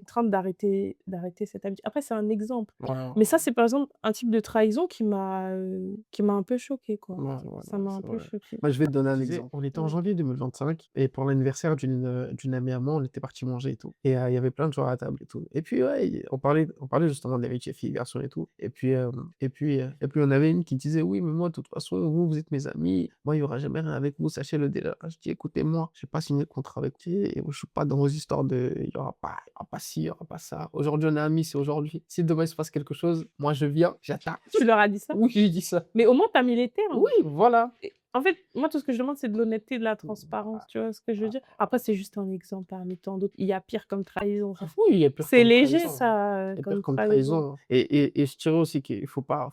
A: contrainte d'arrêter cette amitié. Après c'est un exemple,
B: Ouais,
A: mais ça c'est par exemple un type de trahison qui m'a un peu choquée, quoi.
B: ouais, ouais,
A: Ça
B: ouais,
A: m'a un
B: c'est
A: peu
B: vrai.
A: choquée.
B: Moi, je vais te donner un
A: Tu sais,
B: exemple. On était en
A: ouais.
B: janvier 2025 et pour l'anniversaire d'une amie à moi, on était partis manger et tout. Et il y avait plein de gens à table et tout. Et puis, ouais, on parlait justement de l'amitié filles-garçons et tout. Et puis, on avait une qui disait: «Oui, mais moi, de toute façon, vous êtes mes amis. Moi, il y aura jamais rien avec vous, sachez-le déjà». Je dis: «Écoutez-moi, j'ai pas signé de contrat avec vous et moi, je suis pas dans vos histoires de il y aura pas ci, il y aura pas ça. Aujourd'hui, on est amis, c'est aujourd'hui. Si demain, il se passe quelque chose, moi, je viens, j'attaque».
A: Tu leur as dit ça?
B: Oui, j'ai dit ça.
A: Mais au moins tu as mis les termes.
B: Oui, voilà.
A: Et en fait, moi, tout ce que je demande, c'est de l'honnêteté, de la transparence, tu vois ce que je veux dire? Après, c'est juste un exemple parmi tant d'autres. Il y a pire comme trahison, ça.
B: Oui, il y a pire
A: C'est
B: comme
A: léger
B: trahison.
A: ça,
B: Il y a pire
A: comme
B: comme
A: trahison.
B: trahison. Et je dirais aussi qu'il faut pas,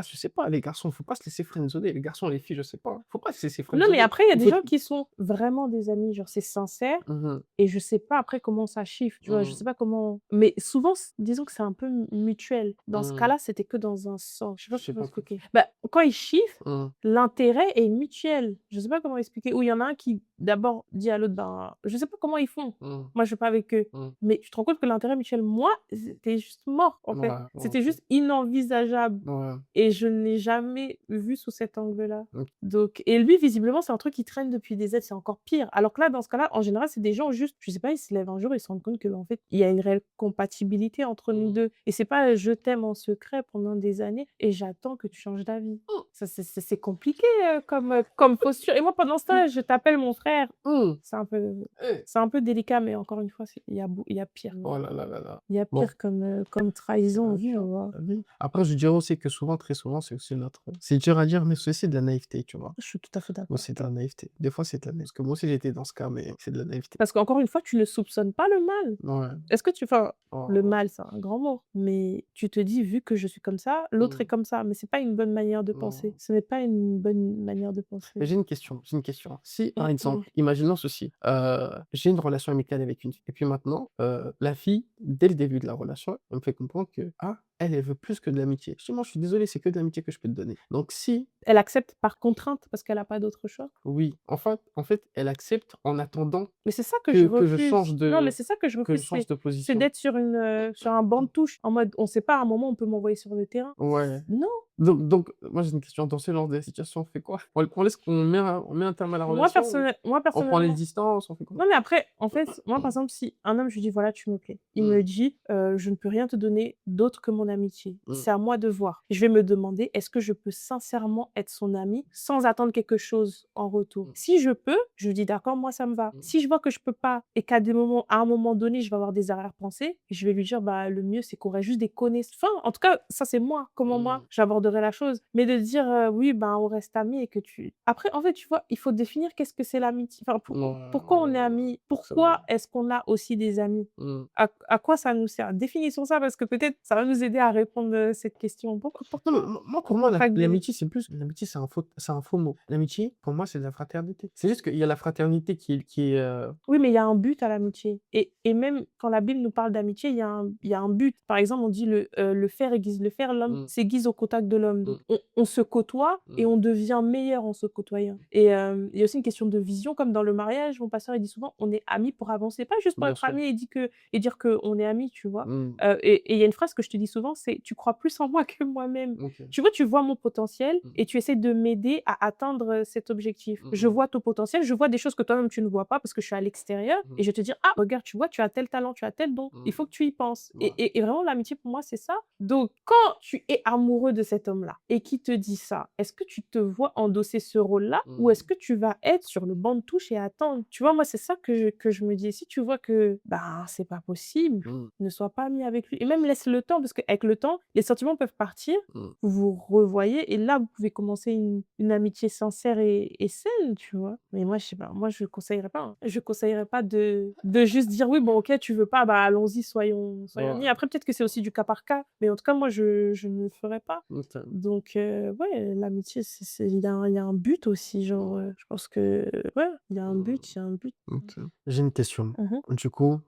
B: je sais pas, les garçons, faut pas se laisser friendzoner. Les garçons, les filles, je sais pas. Faut pas se laisser
A: Non, mais
B: friendzoner.
A: après, il y a
B: Il
A: des
B: faut
A: gens qui sont vraiment des amis, genre c'est sincère
B: Mmh.
A: et je sais pas après comment ça chiffre, tu vois? Je
B: Mmh.
A: sais pas comment mais souvent, disons que c'est un peu mutuel. Dans ce
B: Mmh.
A: cas-là, c'était que dans un sens. Je sais pas
B: Je sais
A: comment
B: pas trop.
A: expliquer. Bah, quand ils chiffrent,
B: Mmh.
A: l'intérêt est mutuel. Je sais pas comment expliquer. Ou il y en a un qui d'abord dit à l'autre: «Ben» je sais pas comment ils font.
B: Mmh.
A: Moi, je suis pas avec eux.
B: Mmh.
A: Mais tu te rends compte que l'intérêt mutuel, moi, c'était juste mort, en
B: Ouais,
A: fait.
B: ouais,
A: C'était
B: OK.
A: juste inenvisageable
B: Ouais.
A: et je ne l'ai jamais vu sous cet angle-là.
B: OK.
A: Donc et lui, visiblement, c'est un truc qui traîne depuis des années, c'est encore pire. Alors que là, dans ce cas-là, en général, c'est des gens juste, je sais pas, ils se lèvent un jour, ils se rendent compte qu'en fait, il y a une réelle compatibilité entre nous
B: Mmh.
A: 2 et c'est pas: «Je t'aime en secret pendant des années et j'attends que tu changes d'avis».
B: Mmh.
A: Ça, c'est compliqué, comme posture et moi, pendant ce temps-là, je t'appelle mon frère.
B: Mmh.
A: C'est un peu
B: Eh!
A: c'est un peu délicat, mais encore une fois, il y a pire.
B: Oh là là là là.
A: Il y a
B: Bon,
A: pire comme trahison,
B: tu
A: tu
B: hein,
A: vois?
B: tu vu? Après, je dirais aussi que souvent, très souvent, c'est aussi c'est dur à dire, mais c'est de la naïveté, tu vois?
A: Je suis tout à fait
B: Moi,
A: d'accord.
B: c'est de la naïveté. Des fois, c'est de la naïveté. Parce que moi aussi, j'étais dans ce cas, mais c'est de la naïveté.
A: Parce qu'encore une fois, tu ne soupçonnes pas le mal.
B: Ouais.
A: Est-ce que tu enfin, le
B: Oh.
A: mal, c'est un grand mot, mais tu te dis: «Vu que je suis comme ça, l'autre est
B: Mmh.
A: comme ça», mais c'est pas une bonne manière de penser.
B: Non.
A: Ce n'est pas une bonne manière de
B: Mais
A: penser.
B: j'ai une question. Si, par
A: Mmh.
B: exemple, imaginons ceci, j'ai une relation amicale avec une fille et puis maintenant, la fille, dès le début de la relation, elle me fait comprendre que: «Ah, elle veut plus que de l'amitié. Je dis: «Moi, je suis désolé, c'est que de l'amitié que je peux te donner». Donc si
A: Elle accepte par contrainte parce qu'elle a pas d'autre choix?
B: oui, en fait, elle accepte en attendant
A: Mais c'est ça que je
B: que je change
A: refuse. Non, mais
B: de
A: c'est ça que je
B: que je
A: refuse,
B: change de
A: c'est
B: position.
A: d'être sur un banc de touche, en mode on sait pas, à un moment, on peut m'envoyer sur le terrain.
B: Ouais.
A: Non,
B: Donc moi, j'ai une question. Dans ce genre de situation, on fait quoi? On laisse on met un terme à la relation ou
A: moi
B: on prend les
A: personnellement
B: distances? On fait quoi?
A: non, mais après, en fait, moi, par exemple, si un homme, je lui dis: «Voilà, tu me plais». Il me
B: Mmh,
A: dit: «Je ne peux rien te donner d'autre que mon amitié.
B: mmh,
A: C'est à moi de voir». Je vais me demander: «Est-ce que je peux sincèrement être son amie sans attendre quelque chose en retour?»
B: mmh,
A: Si je peux, je lui dis: «D'accord, moi, ça me va».
B: mmh,
A: Si je vois que je peux pas et à un moment donné, je vais avoir des arrière-pensées, je vais lui dire: «Bah, le mieux, c'est qu'on reste juste des connaissances». Enfin, en tout cas, ça, c'est moi, comment moi,
B: mmh,
A: j'aborderai la chose. Mais de dire, «Oui, ben, on reste amis» et que tu après, en fait, tu vois, il faut définir qu'est-ce que c'est l'amitié. Enfin, pourquoi on est amis?
B: c'est vrai.
A: Pourquoi est-ce qu'on a aussi des amis?
B: Mmh.
A: À quoi ça nous sert? Définissons ça parce que peut-être ça va nous aider à répondre, cette question.
B: Non, mais
A: Pourquoi
B: moi, pour
A: pourquoi
B: moi,
A: on fragilise?
B: l'amitié, l'amitié, c'est un faux mot. L'amitié, pour moi, c'est de la fraternité. C'est juste qu'il y a la fraternité qui est.
A: Oui, mais il y a un but à l'amitié et même quand la Bible nous parle d'amitié, il y a un but. Par exemple, on dit le fer aiguise le fer, l'homme
B: Mmh,
A: s'aiguise au contact de l'homme. Donc
B: mmh,
A: on se côtoie et
B: mmh.
A: on devient meilleur en se côtoyant et il y a aussi une question de vision comme dans le mariage, mon pasteur, il dit souvent: «On est amis pour avancer», pas juste pour
B: Bien
A: être
B: sûr.
A: amis et dire qu'on est amis, tu vois?
B: Mmh.
A: Et il y a une phrase que je te dis souvent, c'est: «Tu crois plus en moi que moi-même».
B: OK.
A: Tu vois, tu vois mon potentiel
B: Mmh
A: et
B: mh.
A: tu essaies de m'aider à atteindre, cet objectif.
B: Mmh
A: Je
B: mh.
A: vois ton potentiel, je vois des choses que toi-même tu ne vois pas parce que je suis à l'extérieur
B: Mmh.
A: et je vais te dire: «Ah regarde, tu vois, tu as tel talent, tu as tel don, il
B: Mmh.
A: faut que tu y penses»
B: Ouais.
A: et vraiment l'amitié pour moi c'est ça. Donc quand tu es amoureux de cet homme-là et qu'il te dit ça, est-ce que tu te vois endosser ce rôle-là ou
B: Mmh.
A: est-ce que tu vas être sur le banc de touche et attendre? Tu vois, moi c'est ça que je me dis et si tu vois que, ben, c'est pas possible,
B: Mmh.
A: ne sois pas ami avec lui et même laisse le temps parce qu'avec le temps, les sentiments peuvent partir,
B: Mmh.
A: vous vous revoyez et là, vous pouvez commencer une amitié sincère et saine, tu vois? Mais moi, je sais pas, moi, je conseillerais pas, hein. Je conseillerais pas de juste dire: «Oui, bon, OK, tu veux pas, bah, allons-y, soyons
B: Ouais.
A: amis». Après, peut-être que c'est aussi du cas par cas, mais en tout cas, moi, je ne le ferais pas.
B: OK.
A: Donc ouais, l'amitié, il y a un but aussi, genre,
B: Mmh.
A: je pense que ouais, il y a un
B: Mmh.
A: but, il y a un but.
B: OK. J'ai une question.
A: Mmh mh.
B: Du coup,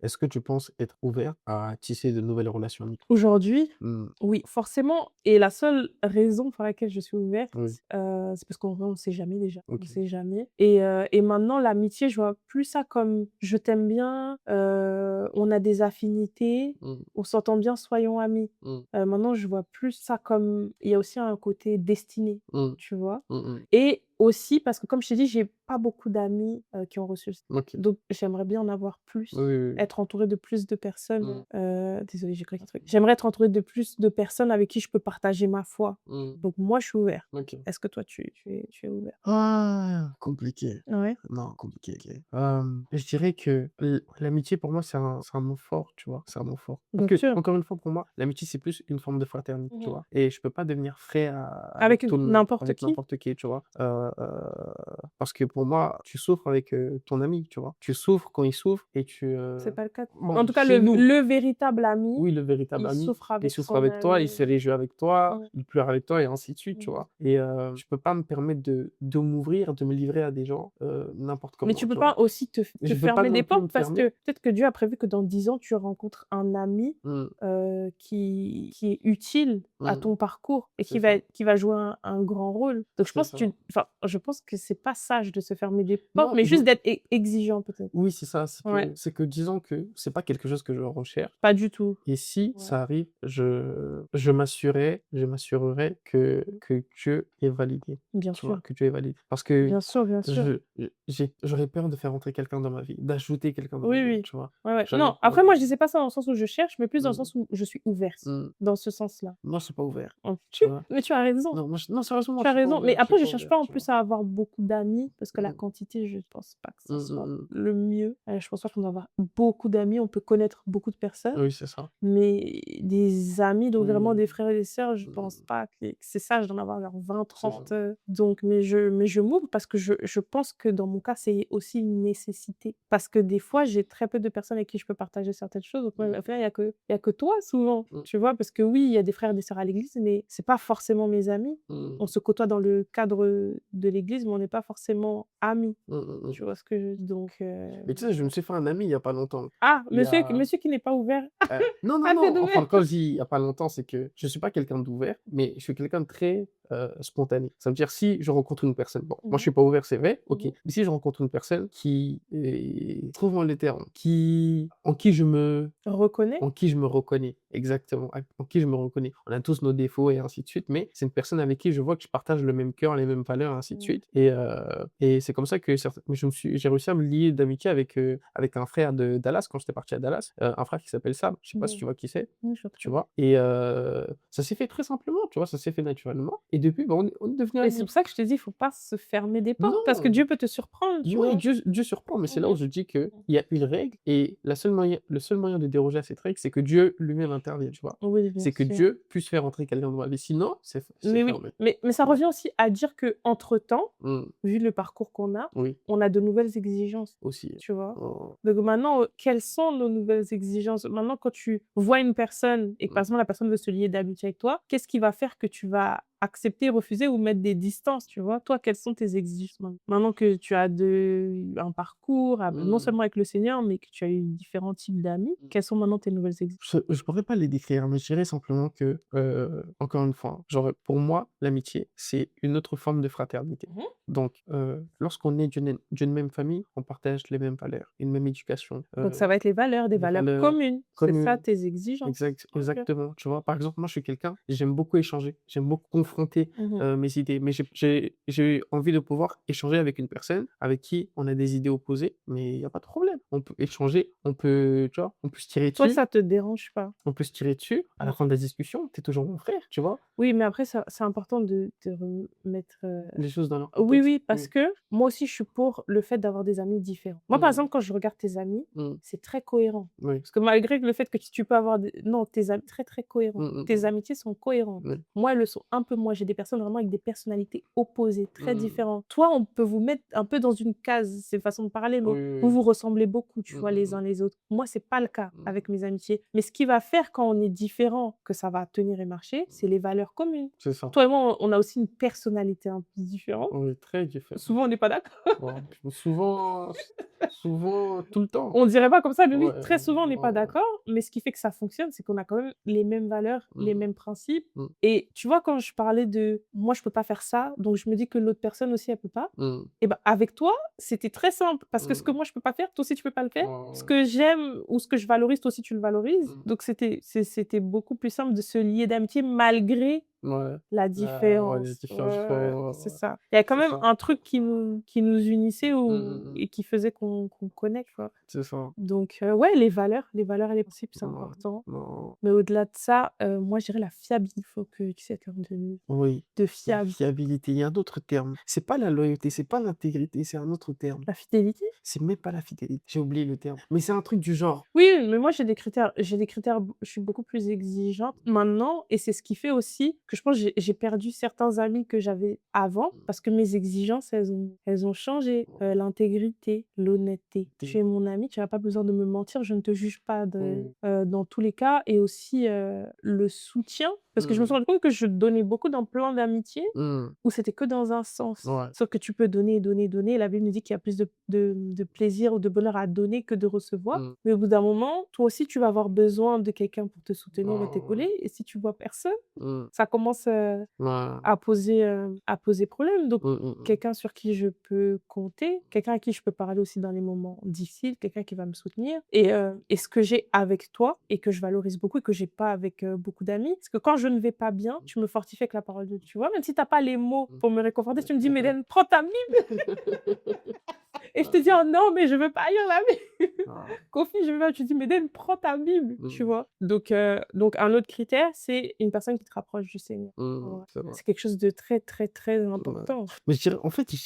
B: est-ce que tu penses être ouvert à tisser de nouvelles relations amicales?
A: Aujourd'hui,
B: Mmh.
A: oui, forcément et la seule raison pour laquelle je suis ouverte,
B: Oui.
A: c'est parce qu'en vrai, on sait jamais déjà, on
B: OK.
A: sait jamais et maintenant l'amitié, je vois plus ça comme: «Je t'aime bien, on a des affinités,
B: Mmh.
A: on s'entend bien, soyons amis».
B: Mmh.
A: Maintenant, je vois plus ça comme il y a aussi un côté destiné,
B: Mmh.
A: tu vois?
B: Mmh mh.
A: Et aussi parce que comme je t'ai dit, j'ai pas beaucoup d'amis, qui ont reçu
B: OK.
A: donc j'aimerais bien en avoir
B: Oui,
A: plus,
B: oui, oui.
A: être entourée de plus de personnes,
B: Mmh.
A: désolée, j'ai craqué un truc. J'aimerais être entourée de plus de personnes avec qui je peux partager ma foi.
B: Mmh.
A: Donc moi, je suis ouverte.
B: OK.
A: Est-ce que toi, tu es ouvert?
B: Ah! Compliqué.
A: Ouais,
B: Non, compliqué, OK. Je dirais que l'amitié pour moi, c'est un mot fort, tu vois? C'est un mot fort. Parce
A: bien
B: que
A: sûr.
B: encore une fois, pour moi, l'amitié, c'est plus une forme de fraternité, tu
A: Mmh.
B: vois? Et je peux pas devenir frère avec
A: Avec
B: tout le monde,
A: n'importe
B: avec
A: qui?
B: n'importe qui, tu vois? Parce que pour moi, tu souffres avec, ton ami, tu vois? Tu souffres quand il souffre et
A: C'est pas le cas. En
B: bon,
A: tout cas,
B: chez nous,
A: le véritable ami,
B: oui, le véritable
A: il
B: ami,
A: souffre
B: il
A: avec
B: souffre
A: son
B: avec toi, il se
A: ami.
B: réjouit avec toi,
A: Mmh.
B: il pleure avec toi et ainsi de suite, tu
A: Mmh.
B: vois? Et je peux pas me permettre de m'ouvrir, de me livrer à des gens, n'importe
A: Mais
B: comment,
A: tu peux
B: tu
A: pas
B: vois?
A: aussi te
B: Je peux pas
A: fermer des
B: non plus me
A: portes parce
B: fermer.
A: que peut-être que Dieu a prévu que dans 10 ans, tu rencontres un ami,
B: Mmh,
A: qui est utile à
B: mmh,
A: ton parcours et
B: c'est ça,
A: qui va jouer un grand rôle. Donc
B: c'est ça.
A: je pense que c'est pas sage de se fermer des portes,
B: Non,
A: mais juste d'être exigeant peut-être.
B: oui, c'est ça,
A: Ouais,
B: c'est que disons que c'est pas quelque chose que je recherche
A: pas du tout.
B: et si
A: Ouais.
B: ça arrive, je m'assurerai que Dieu est validé,
A: Bien
B: tu vois?
A: sûr,
B: Que Dieu est validé. Parce que
A: bien sûr, bien sûr.
B: j'aurais peur de faire entrer quelqu'un dans ma vie, d'ajouter quelqu'un dans ma
A: Oui,
B: vie,
A: oui.
B: tu vois?
A: Ouais, ouais.
B: J'aurais
A: Non,
B: peur
A: après
B: de
A: moi je disais pas ça dans le sens où je cherche, mais plus dans le
B: mmh,
A: sens où je suis ouverte,
B: mmh.
A: dans ce sens-là.
B: Moi, je suis pas ouvert,
A: Tu
B: tu vois?
A: mais tu as raison.
B: Non, non, sérieusement, moi,
A: Tu
B: je
A: as
B: suis pas
A: raison, mais
B: ouvert, je suis
A: après je
B: pas
A: cherche
B: ouvert,
A: pas en
B: tu vois?
A: plus à avoir beaucoup d'amis parce que la
B: Mmh,
A: quantité, je pense pas que ça
B: mmh,
A: soit
B: mmh mh.
A: le mieux. Je pense pas qu'on doit avoir beaucoup d'amis, on peut connaître beaucoup de personnes,
B: Oui, c'est ça.
A: mais des amis, donc vraiment
B: Oui,
A: des frères et des sœurs, je pense
B: mmh,
A: pas que c'est sage d'en avoir vers 20,
B: c'est ça.
A: 30. Donc mais je m'ouvre parce que je pense que dans mon cas, c'est aussi une nécessité. Parce que des fois, j'ai très peu de personnes avec qui je peux partager certaines choses, donc ouais,
B: Mmh,
A: au final, il y a que toi souvent,
B: mmh,
A: tu vois? Parce que oui, il y a des frères et des sœurs à l'église, mais c'est pas forcément mes amis.
B: mmh,
A: On se côtoie dans le cadre, de l'église, mais on n'est pas forcément amis.
B: Mmh, mmh, mmh.
A: Tu vois ce que je veux dire? Donc,
B: Mais tu sais, je me suis fait un ami il y a pas longtemps.
A: ah,
B: Il y a
A: monsieur qui n'est pas ouvert
B: non, non,
A: à
B: non,
A: tes
B: enfin,
A: nouvelles.
B: quand je dis il y a pas longtemps, c'est que je suis pas quelqu'un d'ouvert, mais je suis quelqu'un de très, spontané. Ça veut dire si je rencontre une personne, bon, moi je
A: Mmh.
B: suis pas ouvert, c'est vrai, OK,
A: Mmh.
B: mais si je rencontre une personne qui est, trouvons les termes, qui en qui je me
A: Reconnais?
B: En qui je me reconnais, exactement, en qui je me reconnais. On a tous nos défauts et ainsi de suite, mais c'est une personne avec qui je vois que je partage le même cœur, les mêmes valeurs, ainsi de
A: Mmh.
B: suite et c'est comme ça que j'ai réussi à me lier d'amitié avec un frère de Dallas quand j'étais parti à Dallas, un frère qui s'appelle Sam, je sais pas si
A: Mmh.
B: tu vois qui c'est?
A: Oui, je vois
B: Tu
A: très bien.
B: vois? Et ça s'est fait très simplement, tu vois? Ça s'est fait naturellement et depuis, bah, on est devenus
A: Et c'est
B: amis.
A: pour ça que je te dis, il faut pas se fermer des portes parce que
B: Non!
A: Dieu peut te surprendre, tu
B: Ouais,
A: vois?
B: Dieu surprend, mais c'est là où
A: Mmh.
B: je dis qu'il y a une règle et le seul moyen de déroger à cette règle, c'est que Dieu lui-même intervienne, tu vois?
A: Oui, bien
B: C'est que
A: sûr.
B: Dieu puisse faire entrer quelqu'un dans ma vie, sinon c'est
A: Mais oui,
B: fermé.
A: mais ça revient aussi à dire qu'entre-temps,
B: Mmh,
A: vu le parcours qu'on a,
B: oui,
A: on a de nouvelles exigences,
B: aussi.
A: tu vois?
B: Oh,
A: Donc maintenant, quelles sont nos nouvelles exigences? Maintenant, quand tu vois une personne et que, par
B: mmh,
A: exemple, la personne veut se lier d'amitié avec toi, qu'est-ce qui va faire que tu vas accepter, refuser ou mettre des distances, tu vois? Toi, quelles sont tes exigences maintenant que tu as un parcours, non
B: mmh.
A: seulement avec le Seigneur, mais que tu as eu différents types d'amis, quelles sont maintenant tes nouvelles exigences?
B: Je pourrais pas les décrire, mais je dirais simplement que, encore une fois, genre, pour moi, l'amitié, c'est une autre forme de fraternité.
A: Mmh.
B: Donc, lorsqu'on est d'une même famille, on partage les mêmes valeurs, une même éducation,
A: Donc ça va être les valeurs, des
B: des
A: valeurs
B: valeurs
A: communes. C'est ça
B: communes.
A: tes exigences. OK.
B: Exactement, tu vois? Par exemple, moi, je suis quelqu'un, j'aime beaucoup échanger, j'aime beaucoup confronter,
A: Mmh.
B: mes idées, mais j'ai envie de pouvoir échanger avec une personne avec qui on a des idées opposées, mais il y a pas de problème. On peut échanger, tu vois? On peut se tirer
A: Toi,
B: dessus
A: ça te dérange pas? À la
B: à la fin de la discussion, tu es toujours mon frère, tu vois?
A: Oui, mais après ça c'est important de remettre,
B: Les choses dans leur
A: oui,
B: contexte.
A: oui, parce
B: Oui.
A: que moi aussi je suis pour le fait d'avoir des amis différents. Moi, par
B: Mmh,
A: exemple, quand je regarde tes amis,
B: mmh,
A: c'est très cohérent.
B: oui.
A: Parce que malgré le fait que tu peux avoir des non, tes amis très, très cohérents.
B: Mmh, mmh,
A: Tes
B: mmh.
A: amitiés sont cohérentes.
B: Oui.
A: Moi, elles le sont un peu moins. J'ai des personnes vraiment avec des personnalités opposées, très
B: Mmh.
A: différentes. Toi, on peut vous mettre un peu dans une case, c'est une façon de parler, mais
B: Oui, oui,
A: vous
B: oui.
A: vous ressemblez beaucoup, tu
B: Mmh,
A: vois,
B: mmh,
A: les
B: mmh.
A: uns les autres. Moi, c'est pas le cas
B: Mmh.
A: avec mes amitiés. Mais ce qui va faire quand on est différent, que ça va tenir et marcher, c'est les valeurs communes.
B: C'est ça.
A: Toi et moi, on a aussi une personnalité un peu différente.
B: On est très différents.
A: Souvent, on n'est pas d'accord.
B: Ouais, souvent, tout le temps.
A: On dirait pas comme ça, mais oui,
B: Ouais,
A: très souvent, on n'est pas
B: ouais, ouais.
A: d'accord. Mais ce qui fait que ça fonctionne, c'est qu'on a quand même les mêmes valeurs, les
B: Mmh,
A: mêmes principes.
B: mmh,
A: Et tu vois, quand je parlais de moi, je peux pas faire ça, donc je me dis que l'autre personne aussi, elle peut pas.
B: mmh,
A: Et ben, avec toi, c'était très simple parce que ce que
B: mmh.
A: moi, je peux pas faire, toi aussi, tu peux pas le faire.
B: Ouais,
A: Ce
B: ouais.
A: que j'aime ou ce que je valorise, toi aussi, tu le valorises.
B: Mmh.
A: Donc, c'était beaucoup plus simple de se lier d'amitié malgré
B: Ouais.
A: la
B: Ouais, les
A: différence.
B: différences,
A: Ouais, ouais, c'est
B: ouais,
A: ça. Il y a quand
B: c'est
A: même
B: ça.
A: un truc qui nous unissait
B: Mmh,
A: ou
B: mmh mh.
A: et qui faisait qu'on connecte, quoi.
B: C'est ça.
A: Donc ouais, les valeurs et les principes, c'est
B: Ouais,
A: important.
B: non.
A: Mais au-delà de ça, moi, je dirais la fiabilité. Il faut que tu sois quelqu'un
B: Oui,
A: de
B: la
A: fiable.
B: fiabilité, il y a un autre terme. C'est pas la loyauté, c'est pas l'intégrité, c'est un autre terme.
A: La fidélité?
B: C'est même pas la fidélité, j'ai oublié le terme. Mais c'est un truc du genre.
A: Oui, mais moi, j'ai des critères, je suis beaucoup plus exigeante maintenant et c'est ce qui fait aussi que je pense que j'ai perdu certains amis que j'avais avant
B: Mmh.
A: parce que mes exigences, elles ont changé. L'intégrité, l'honnêteté. Tu es mon ami, tu as pas besoin de me mentir, je ne te juge pas
B: Oui.
A: dans tous les cas et aussi, le soutien parce que je me suis
B: Mmh.
A: rendue compte que je donnais beaucoup dans plein d'amitiés
B: Mmh.
A: où c'était que dans un sens.
B: Ouais.
A: Sauf que tu peux donner, donner, donner. La Bible nous dit qu'il y a plus de plaisir ou de bonheur à donner que de recevoir.
B: Mmh.
A: Mais au bout d'un moment, toi aussi, tu vas avoir besoin de quelqu'un pour te soutenir et
B: Ouais, ouais, ouais.
A: t'épauler. Et si tu vois personne,
B: Mmh.
A: ça commence,
B: Ouais.
A: à poser problème. Donc,
B: Mmh, mmh, mmh.
A: quelqu'un sur qui je peux compter, quelqu'un à qui je peux parler aussi dans les moments difficiles, quelqu'un qui va me soutenir. Et ce que j'ai avec toi et que je valorise beaucoup et que j'ai pas avec beaucoup d'amis, c'est que quand je ne vais pas bien, tu me fortifies avec la parole de Dieu. Tu vois, même si tu n'as pas les mots
B: Mmh.
A: pour me réconforter, tu me dis, Mélène, prends ta Bible. Et je te dis, oh non, mais je veux pas lire la Bible.
B: Ouais.
A: Kofi, je veux pas. Tu dis, Mélène, prends ta Bible. Tu
B: Mmh.
A: vois. Donc, un autre critère, c'est une personne qui te rapproche du Seigneur.
B: Mmh.
A: Ouais.
B: C'est vrai.
A: C'est quelque chose de très, très, très
B: Ouais.
A: important.
B: Mais je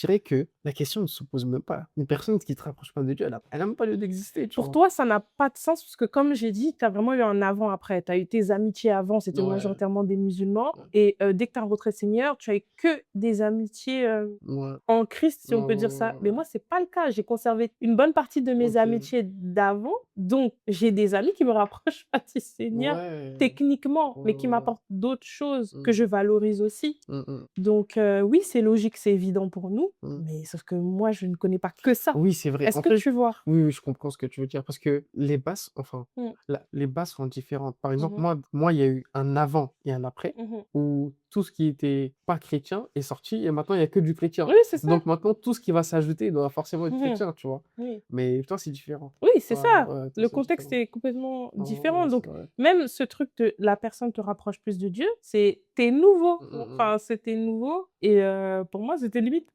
B: dirais que la question ne se pose même pas. Une personne qui te rapproche pas de Dieu, elle a même pas lieu d'exister, tu
A: Pour
B: vois?
A: toi, ça n'a pas de sens parce que, comme j'ai dit, tu as vraiment eu un avant-après. Tu as eu tes amitiés avant, c'était
B: Ouais.
A: majoritairement des musulmans.
B: Ouais.
A: Et dès que tu as rencontré le Seigneur, tu as eu que des amitiés
B: Ouais.
A: en Christ, si
B: Ouais,
A: on peut
B: ouais,
A: dire
B: ouais,
A: ça.
B: ouais,
A: Mais
B: ouais.
A: moi, c'est pas pas le cas. J'ai conservé une bonne partie de mes
B: OK.
A: amitiés d'avant, donc j'ai des amis qui me rapprochent pas du Seigneur
B: Ouais.
A: techniquement, mais
B: Ouais,
A: qui
B: ouais.
A: m'apportent d'autres choses que
B: Mmh.
A: je valorise aussi.
B: Mmh.
A: Donc oui, c'est logique, c'est évident pour nous,
B: Mmh.
A: mais sauf que moi, je ne connais pas que ça.
B: Oui, c'est vrai.
A: Est-ce
B: En
A: que
B: fait,
A: tu vois?
B: oui, oui, je comprends ce que tu veux dire parce que les bases, enfin,
A: Mmh.
B: les bases sont différentes. Par exemple,
A: Mmh.
B: moi, il y a eu un avant et un après
A: Mmh.
B: où tout ce qui était pas chrétien est sorti et maintenant il y a que du chrétien.
A: Oui, c'est ça.
B: Donc maintenant, tout ce qui va s'ajouter doit forcément être
A: Mmh.
B: chrétien, tu vois.
A: Oui.
B: Mais toi, c'est différent.
A: Oui, c'est
B: Ouais,
A: ça.
B: ouais, toi,
A: Le
B: c'est
A: contexte
B: différent.
A: est complètement
B: Ouais,
A: différent.
B: ouais, c'est
A: Donc,
B: vrai.
A: même ce truc de la personne te rapproche plus de Dieu, c'est t'es nouveau. Enfin, c'était nouveau et pour moi, c'était limite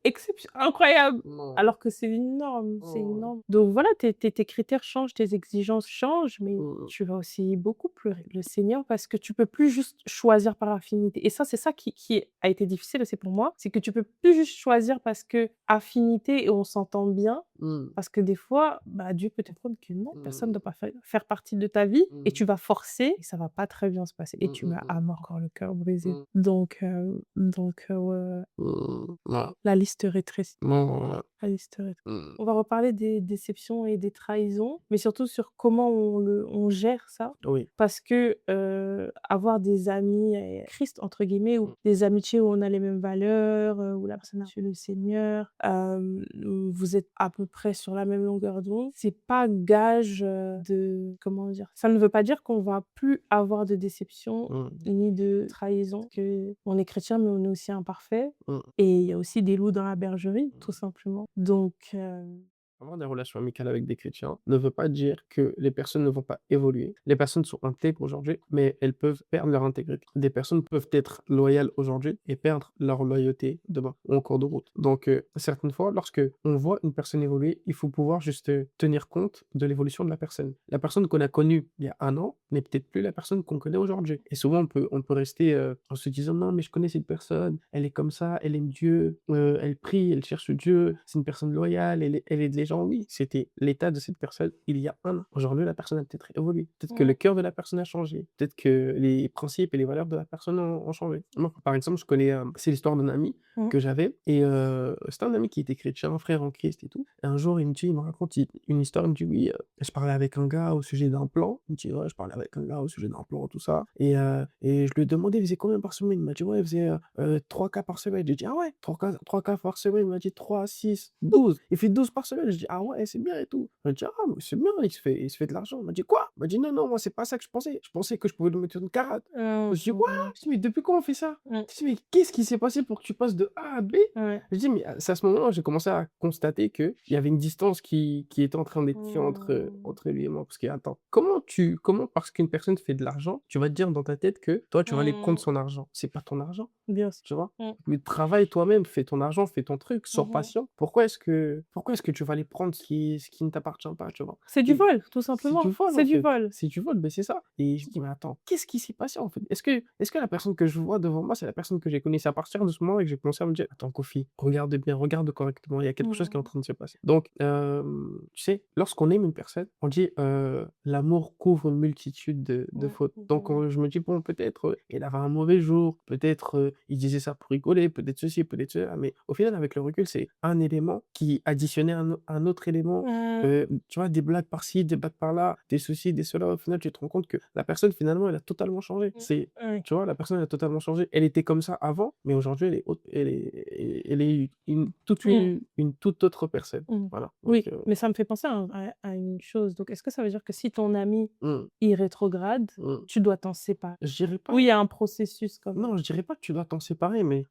A: incroyable.
B: Non.
A: Alors que c'est une norme, c'est une
B: Ouais.
A: norme. Donc voilà, tes critères changent, tes exigences changent, mais
B: Mmh.
A: tu vas aussi beaucoup pleurer le Seigneur parce que tu peux plus juste choisir par affinité. Et ça, c'est ça qui a été difficile aussi pour moi, c'est que tu peux plus juste choisir parce que affinité et on s'entend bien.
B: Mmh.
A: Parce que des fois, bah, Dieu peut te prendre que non, personne ne
B: Mmh.
A: doit pas faire partie de ta vie et
B: Mmh.
A: tu vas forcer et ça va pas très bien se passer et tu
B: Mmh.
A: as encore le cœur brisé.
B: Mmh.
A: Donc ouais,
B: Ouais.
A: la liste rétrécit,
B: Non, ouais.
A: la liste rétrécit.
B: Mmh.
A: On va reparler des déceptions et des trahisons, mais surtout sur comment on gère ça.
B: Oui.
A: Parce que, avoir des amis «Christ» entre guillemets ou
B: Mmh.
A: des amitiés où on a les mêmes valeurs, où la personne a reçu le Seigneur, où vous êtes à peu près sur la même longueur d'onde, c'est pas gage, de comment dire? Ça ne veut pas dire qu'on va plus avoir de déception
B: Mmh.
A: ni de trahison, parce qu'on est chrétien, mais on est aussi imparfait
B: Mmh.
A: et il y a aussi des loups dans la bergerie, tout simplement. Donc
B: Avoir des relations amicales avec des chrétiens ne veut pas dire que les personnes ne vont pas évoluer. Les personnes sont intègres aujourd'hui, mais elles peuvent perdre leur intégrité. Des personnes peuvent être loyales aujourd'hui et perdre leur loyauté demain ou en cours de route. Donc, certaines fois, lorsque on voit une personne évoluer, il faut pouvoir juste tenir compte de l'évolution de la personne. La personne qu'on a connue il y a un an n'est peut-être plus la personne qu'on connaît aujourd'hui. Et souvent, on peut rester en se disant non, mais je connais cette personne, elle est comme ça, elle aime Dieu, elle prie, elle cherche Dieu, c'est une personne loyale, elle aide les gens. Oui, c'était l'état de cette personne il y a un an. Aujourd'hui, la personne a peut-être évolué. Peut-être que le cœur de la personne a changé. Peut-être que les principes et les valeurs de la personne ont changé. Moi, par exemple, je connais, c'est l'histoire d'un ami
A: Mmh.
B: que j'avais et c'était un ami qui était chrétien, frère en Christ et tout. Et un jour, il me raconte une histoire, il me dit: «Oui, je parlais avec un gars au sujet d'un plan». Il me dit: «Ouais, je parlais avec un gars au sujet d'un plan, tout ça» et je lui ai demandé: «Il faisait combien par semaine?» Il m'a dit: «Ouais, il faisait, 3 cas par semaine». J'ai dit: «Ah ouais, 3 cas par semaine?» Il m'a dit: 3, 6, 12. Il fait 12 par semaine. Je dis: «Ah ouais, c'est bien et tout». Il m'a dit: «Ah, mais c'est bien, il se fait de l'argent». Il m'a dit: «Quoi?» Il m'a dit: «Non, non, moi, c'est pas ça que je pensais. Je pensais que je pouvais lui mettre une caratte». Je dis: «Quoi?» Je dis: «Mais depuis quand on fait ça?»
A: Mmh.
B: Je dis: «Mais qu'est-ce qui s'est passé pour que tu passes de A à B?»
A: Ouais.
B: Je dis: «Mais c'est à ce moment-là, j'ai commencé à constater qu'il y avait une distance qui était en train d'être créée entre lui et moi. Parce que attends, comment parce qu'une personne fait de l'argent, tu vas te dire dans ta tête que toi, tu vas aller contre
A: Mmh.
B: son argent? C'est pas ton argent,
A: Bien sûr.
B: tu vois?
A: Mmh.
B: Mais travaille toi-même, fais ton argent, fais ton truc, sois
A: Mmh.
B: patient. Pourquoi est-ce que tu vas aller prendre ce qui ne t'appartient pas, tu vois?
A: C'est du
B: Et
A: vol, tout
B: c'est du
A: simplement.
B: vol,
A: C'est
B: en
A: du
B: fait.
A: vol.
B: C'est du vol, beh, c'est ça. Et je dis: «Mais attends, qu'est-ce qui s'est passé, en fait? Est-ce que la personne que je vois devant moi, c'est la personne que j'ai connue?» C'est à partir de ce moment que j'ai commencé à me dire: «Attends Kofi, regarde bien, regarde correctement, il y a quelque chose qui est en
A: Mmh.
B: train de se passer». Donc, tu sais, lorsqu'on aime une personne, on dit, «L'amour couvre une multitude de
A: Mmh.
B: fautes». Donc,
A: Mmh.
B: je me dis: «Bon, peut-être, il avait un mauvais jour, peut-être, il disait ça pour rigoler, peut-être ceci, peut-être cela». Mais au final, avec le recul, c'est un élément qui additionnait un autre élément.
A: Mmh.
B: Tu vois, des blagues par-ci, des blagues par-là, des ceci, des cela, au final, tu te rends compte que la personne, finalement, elle a totalement changé.
A: Oui.
B: Tu vois, la personne, elle a totalement changé. Elle était comme ça avant, mais aujourd'hui, elle est
A: Mmh.
B: une toute autre personne.
A: Mmh.
B: Voilà, donc
A: Oui, mais ça me fait penser à une chose. Donc, est-ce que ça veut dire que si ton ami,
B: mmh,
A: il rétrograde,
B: mmh.
A: tu dois t'en séparer?
B: Je dirais pas
A: Oui, il y a un processus quand même.
B: non, je dirais pas que tu dois t'en séparer, mais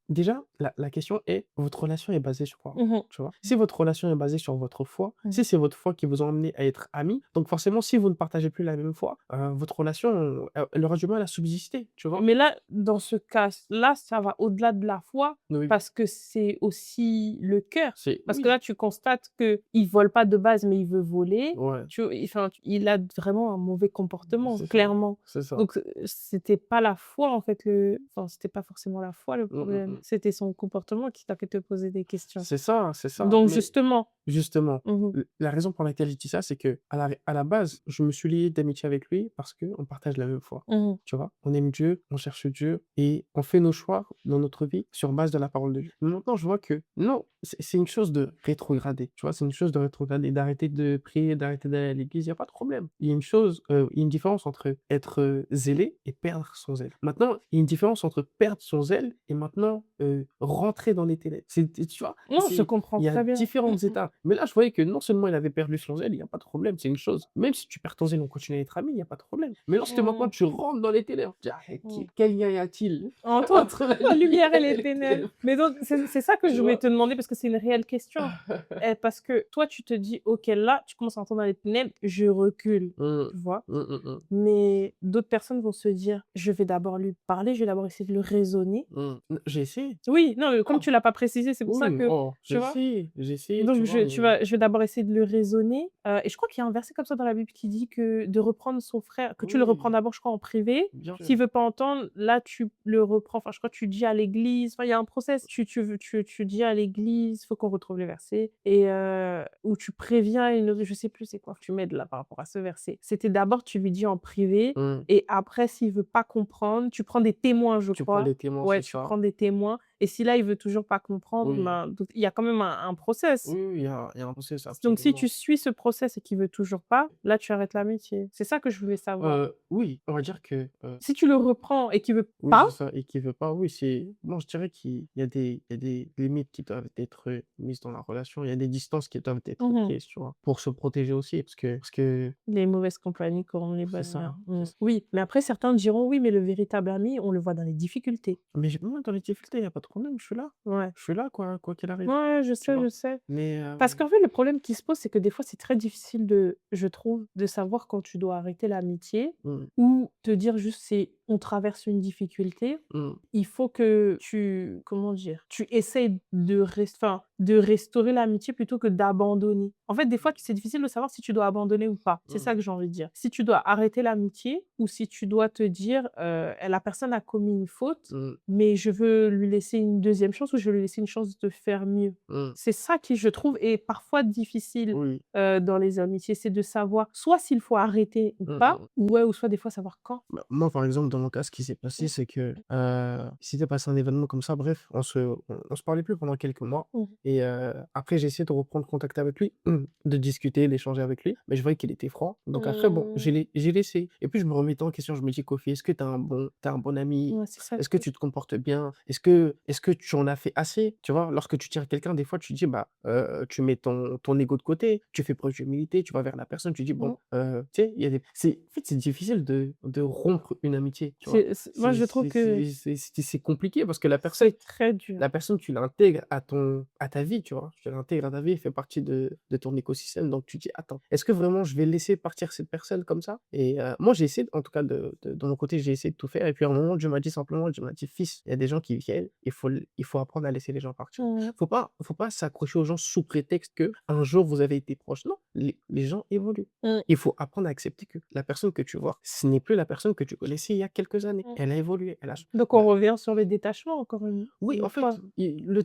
B: déjà, la question est, votre relation est basée sur quoi?
A: Mmh.
B: Tu vois? Si votre relation est basée sur votre foi,
A: Mmh.
B: si c'est votre foi qui vous a emmené à être amis, donc forcément, si vous ne partagez plus la même foi, votre relation, elle aura du mal à subsister, tu vois?
A: Mais là, dans ce cas-là, ça va au-delà de la foi
B: Oui,
A: parce que c'est aussi le cœur. Parce que
B: oui,
A: là, tu constates qu'il ne vole pas de base, mais il veut voler.
B: ouais,
A: Enfin, il a vraiment un mauvais comportement,
B: c'est ça,
A: clairement.
B: c'est ça.
A: Donc, c'était pas la foi, en fait, enfin, c'était pas forcément la foi le
B: Mmh, mmh
A: problème.
B: mh.
A: C'était son comportement qui t'a fait te poser des questions.
B: C'est ça,
A: Donc
B: mais
A: justement, différent.
B: Justement,
A: Mmh.
B: la raison pour laquelle je dis ça, c'est que à la base, je me suis lié d'amitié avec lui parce qu'on partage la même foi.
A: Mmh.
B: Tu vois? On aime Dieu, on cherche Dieu et on fait nos choix dans notre vie sur base de la parole de Dieu. Mais maintenant, je vois que non, c'est une chose de rétrograder. Tu vois? C'est une chose de rétrograder, d'arrêter de prier, d'arrêter d'aller à l'église, il y a pas de problème. Il y a une différence entre être, zélé et perdre son zèle. Maintenant, il y a une différence entre perdre son zèle et maintenant, rentrer dans les ténèbres. Tu vois?
A: Non, je comprends
B: Il y a
A: très bien.
B: différentes étapes. Mais là, je voyais que non seulement il avait perdu son zèle, il y a pas de problème, c'est une chose. Même si tu perds ton zèle, on continue à être amis, il y a pas de problème. Mais lorsque maintenant
A: Mmh.
B: tu rentres dans les ténèbres, tu dis: «Arrête,
A: Mmh.
B: quel lien y a-t-il
A: Entre
B: entre la
A: la lumière et
B: lumière et
A: les
B: les
A: ténèbres.
B: ténèbres?»
A: Mais donc c'est ça que
B: Tu
A: je voulais
B: vois?
A: te demander parce que c'est une réelle question. Parce que toi, tu te dis: «OK, là, tu commences à entrer dans les ténèbres, je recule»,
B: Mmh.
A: tu vois?
B: Mmh, mmh, mmh.
A: Mais d'autres personnes vont se dire: «Je vais d'abord lui parler, je vais d'abord essayer de le raisonner».
B: J'ai essayé.
A: Oui, non, mais comme
B: Oh,
A: tu l'as pas précisé, c'est pour ça
B: oui,
A: que
B: oh,
A: tu vois?
B: j'ai essayé, tu
A: Donc
B: vois? Mais
A: je vais d'abord essayer de le raisonner, et je crois qu'il y a un verset comme ça dans la Bible qui dit que de reprendre son frère que tu le reprends
B: oui,
A: d'abord, je crois, en privé.
B: bien
A: S'il
B: sûr.
A: veut pas entendre, là, tu le reprends. Enfin, je crois que tu dis à l'église, enfin, il y a un process. Tu dis à l'église, faut qu'on retrouve les versets et ou tu préviens une autre je sais plus c'est quoi. Tu m'aides là par rapport à ce verset. C'était d'abord tu lui dis en privé
B: Mmh.
A: et après s'il veut pas comprendre, tu prends des témoins, je
B: Tu prends
A: crois.
B: les témoins,
A: Ouais,
B: c'est
A: tu
B: ça.
A: prends des témoins et si là, il veut toujours pas comprendre,
B: Oui.
A: ben, donc il y a quand même un process.
B: Oui, oui, il y a un process,
A: Donc si tu
B: absolument.
A: suis ce process et qu'il veut toujours pas, là, tu arrêtes l'amitié. C'est ça que je voulais savoir.
B: Oui, on va dire que,
A: Si tu le reprends et qu'il veut
B: oui, c'est
A: pas,
B: ça et qui veut pas, oui, c'est moi, je dirais qu'il y a des limites qui doivent être, mises dans la relation. Il y a des distances qui doivent être
A: mmh
B: prises, tu vois? Pour se protéger aussi parce que
A: les mauvaises compagnies corrompent les
B: c'est
A: bonnes
B: ça,
A: mœurs.
B: c'est
A: Mmh.
B: ça.
A: Oui, mais après certains diront: «Oui, mais le véritable ami, on le voit dans les difficultés».
B: Mais moi, dans les difficultés, il y a pas de problème, je suis là.
A: Ouais.
B: Je suis là, quoi qu'il arrive,
A: Ouais,
B: tu
A: je
B: vois?
A: sais.
B: Mais,
A: Parce qu'en fait, le problème qui se pose, c'est que des fois, c'est très difficile je trouve, de savoir quand tu dois arrêter l'amitié
B: mmh,
A: ou te dire juste c'est on traverse une difficulté.
B: mmh,
A: Il faut que comment dire? Tu essayes de restaurer l'amitié plutôt que d'abandonner. En fait, des fois, c'est difficile de savoir si tu dois abandonner ou pas. C'est
B: mmh,
A: ça que j'ai envie de dire. Si tu dois arrêter l'amitié ou si tu dois te dire, «La personne a commis une faute,
B: mmh,
A: mais je veux lui laisser une deuxième chance ou je veux lui laisser une chance de faire mieux».
B: mmh,
A: C'est ça qui, je trouve, est parfois difficile,
B: oui,
A: dans les amitiés. C'est de savoir soit s'il faut arrêter ou
B: mmh
A: pas,
B: mh.
A: ouais, ou soit des fois savoir quand.
B: Bah, moi, par exemple, dans mon cas, ce qui s'est passé, c'est que, il s'était passé un événement comme ça, bref, on se parlait plus pendant quelques mois
A: Mmh.
B: et après j'ai essayé de reprendre contact avec lui, de discuter, d'échanger avec lui, mais je voyais qu'il était froid. Donc après bon,
A: Mmh.
B: j'ai laissé et puis je me remettais en question, je me dis: «Kofi, est-ce que tu un bon ami?
A: Ouais, c'est ça le
B: Est-ce que
A: truc.
B: tu te comportes bien? Est-ce que tu en as fait assez?» Tu vois? Lorsque tu tires quelqu'un, des fois, tu dis, bah, tu mets ton ego de côté, tu fais preuve d'humilité, tu vas vers la personne, tu dis: «Bon,
A: Mmh.
B: tu sais, il y a des en fait, c'est difficile de rompre une amitié, tu vois?
A: Moi, je trouve que
B: C'est compliqué parce que
A: c'est très dur.
B: la personne, tu l'intègres à ta vie, tu vois? Tu l'intègres à ta vie, elle fait partie de ton écosystème, donc tu dis: «Attends, est-ce que vraiment je vais laisser partir cette personne comme ça?» Et moi, j'ai essayé, en tout cas de mon côté, j'ai essayé de tout faire et puis à un moment, Dieu m'a dit simplement, Dieu m'a dit: «Fils, il y a des gens qui viennent, il faut apprendre à laisser les gens partir.
A: Mmh.
B: Faut pas s'accrocher aux gens sous prétexte que un jour vous avez été proches. Non, les gens évoluent.
A: Mmh.
B: Il faut apprendre à accepter que la personne que tu vois, ce n'est plus la personne que tu connaissais il y a quelques années.
A: Mmh.
B: Elle a évolué, elle a
A: Donc on
B: bah,
A: revient sur le détachement encore
B: oui, en
A: une
B: fait,
A: fois.
B: le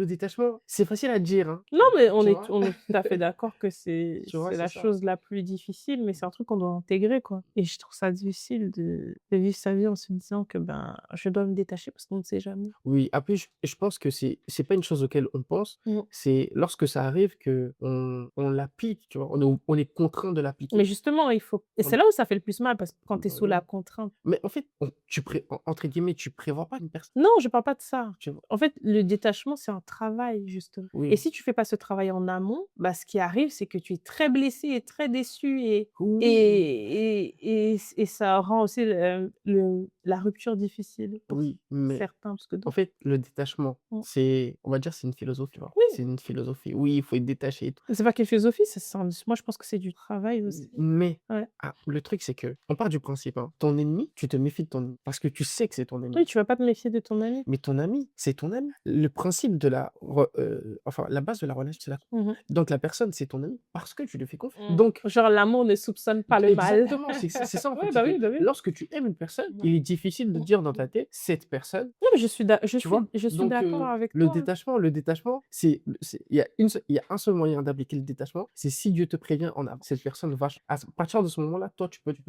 B: détachement, c'est facile à dire, hein,
A: Non, mais
B: tu vois?
A: on est tout à fait d'accord que
B: Tu vois,
A: c'est
B: c'est
A: la
B: ça.
A: chose la plus difficile, mais c'est un truc qu'on doit intégrer, quoi. Et je trouve ça difficile de vivre sa vie en se disant que, ben, je dois me détacher parce qu'on ne sait jamais.
B: Oui, après je pense que c'est pas une chose auquel on pense,
A: Mmh.
B: c'est lorsque ça arrive qu'on l'applique, tu vois? On est contraint de
A: Mais
B: l'appliquer.
A: justement, il faut et
B: On
A: c'est là où ça fait le plus mal parce que quand tu es
B: bah,
A: sous la
B: oui.
A: contrainte.
B: Mais en fait, entre guillemets, «tu prévois pas une personne»,
A: Non, je parle pas de ça.
B: tu vois?
A: En fait, le détachement, c'est un travail, justement. Et
B: Oui.
A: si tu fais pas ce travail en amont, bah, ce qui arrive, c'est que tu es très blessé et très déçu
B: Oui,
A: et ça rend aussi la rupture difficile pour
B: oui, mais
A: certains, parce que
B: en
A: d'autres
B: fait, le détachement,
A: mmh.
B: c'est on va dire, c'est une philosophie, tu vois?
A: Oui,
B: C'est une philosophie. Oui, il faut être détaché et tout.
A: c'est pas quelle philosophie? philosophie, moi, je pense que c'est du travail aussi.
B: Mais
A: Ouais.
B: le truc, c'est que on part du principe, hein, ton ennemi, tu te méfies de ton ennemi parce que tu sais que c'est ton
A: Oui,
B: ennemi.
A: tu vas pas te méfier de ton ami.
B: Mais ton ami, c'est ton ami. Le principe de enfin, la base de la relation, c'est la
A: Mmh.
B: donc la personne, c'est ton ami parce que tu lui fais confiance.
A: Mmh.
B: Donc
A: Genre l'amour ne soupçonne pas le mal.
B: exactement, c'est ça, en
A: Ouais,
B: fait, c'est que
A: bah oui.
B: lorsque tu aimes une personne,
A: Mmh.
B: il est difficile de
A: Mmh.
B: dire dans ta
A: Mmh.
B: tête: «Cette personne»,
A: Non, mais
B: tu vois?
A: je suis
B: Donc
A: d'accord avec
B: le
A: toi, hein.
B: détachement, il y a un seul moyen d'appliquer le détachement, c'est si Dieu te prévient en avant. Cette personne va ch à partir de ce moment-là, toi, tu peux te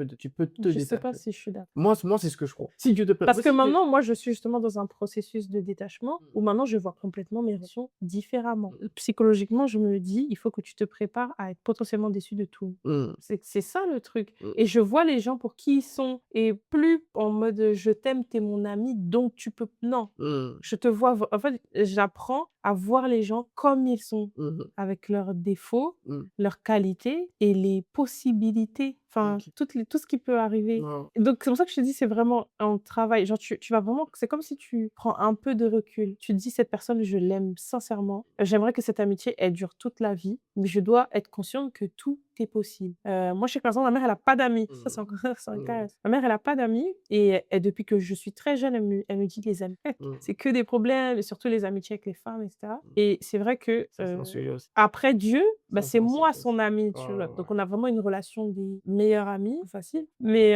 A: Je sais pas
B: détacher.
A: si je suis d'accord.
B: Moi, c'est ce que je crois. Si Dieu te prévient
A: Parce
B: moi,
A: que
B: si Dieu
A: maintenant, moi, je suis justement dans un processus de détachement où
B: mmh,
A: maintenant je vois complètement mes relations différemment.
B: mmh,
A: Psychologiquement, je me dis: «Il faut que tu te prépares à être potentiellement déçu de tout».
B: mmh,
A: C'est ça le truc
B: mmh,
A: et je vois les gens pour qui ils sont et plus en mode, «Je t'aime, tu es mon ami, donc tu peux» non,
B: mmh,
A: je te vois v en fait, j'apprends à voir les gens comme ils sont,
B: mmh,
A: avec leurs défauts,
B: mmh,
A: leurs qualités et les possibilités, enfin,
B: OK.
A: tout ce qui peut arriver.
B: Non.
A: Et donc c'est pour ça que je te dis, c'est vraiment un travail. Genre tu vas vraiment c'est comme si tu prends un peu de recul. Tu te dis: «Cette personne, je l'aime sincèrement. J'aimerais que cette amitié, elle dure toute la vie, mais je dois être consciente que tout est possible». Moi, je sais que par exemple, ma mère, elle a pas d'amis. Ça, c'est
B: Mmh,
A: encore c'est un
B: mmh,
A: cas. Ma mère, elle a pas d'amis et depuis que je suis très jeune, elle me dit: «Les amis,
B: mmh.
A: c'est que des problèmes et surtout les amitiés avec les femmes et cetera» et c'est vrai que,
B: Ça, c'est un sujet aussi.
A: après Dieu, bah,
B: Ça, c'est
A: c'est
B: un
A: moi
B: sujet aussi.
A: son amie,
B: Ouais,
A: tu
B: ouais,
A: vois?
B: ouais.
A: Donc on a vraiment une relation des meilleures amies, facile. Mais,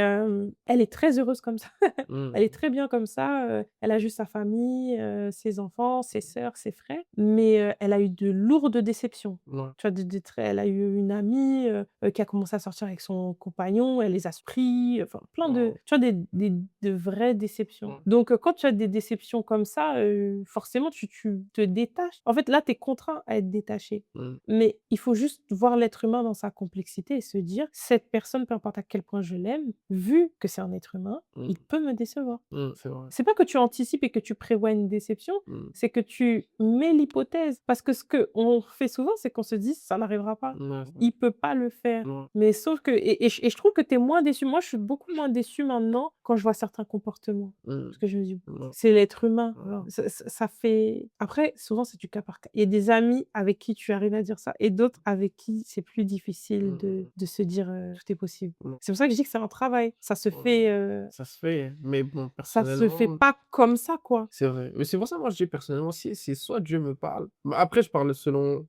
A: elle est très heureuse comme ça.
B: Mmh,
A: Elle est très bien comme ça, elle a juste sa famille, ses enfants, ses sœurs, ses frères, mais, elle a eu de lourdes déceptions.
B: ouais.
A: Tu vois? Des très elle a eu une amie, qui a commencé à sortir avec son compagnon, elle les a pris, enfin plein de
B: Waouh.
A: tu vois? De vraies déceptions.
B: Mmh,
A: Donc, quand tu as des déceptions comme ça, forcément tu te détaches. En fait, là, tu es contraint à être détaché.
B: mmh,
A: Mais il faut juste voir l'être humain dans sa complexité et se dire: «Cette personne, peu importe à quel point je l'aime, vu que c'est un être humain,
B: mmh,
A: il peut me décevoir».
B: c'est vrai.
A: C'est pas que tu anticipes et que tu prévois une déception,
B: Mmh,
A: c'est que tu mets l'hypothèse. Parce que ce qu'on fait souvent, c'est qu'on se dit: «Ça n'arrivera pas.
B: ouais, c'est vrai.
A: Il peut pas le faire».
B: Ouais.
A: Mais sauf que je trouve que tu es moins déçu. Moi, je suis beaucoup moins déçue maintenant quand je vois certains comportements.
B: Mmh,
A: Parce que je me dis:
B: ouais,
A: «C'est l'être humain».
B: ouais.
A: Alors ça fait après, souvent, c'est du cas par cas. Il y a des amis avec qui tu arrives à dire ça et d'autres avec qui c'est plus difficile
B: Mmh, mmh,
A: de se dire, «Tout est possible».
B: mmh.
A: C'est pour ça que je dis que c'est un travail.
B: Ouais. Ça se fait, mais bon,
A: Ça se fait
B: personnellement,
A: pas comme ça, quoi.
B: c'est vrai. Mais c'est pour ça, moi, je dis personnellement, si c'est soit Dieu me parle, bah, après, je parle selon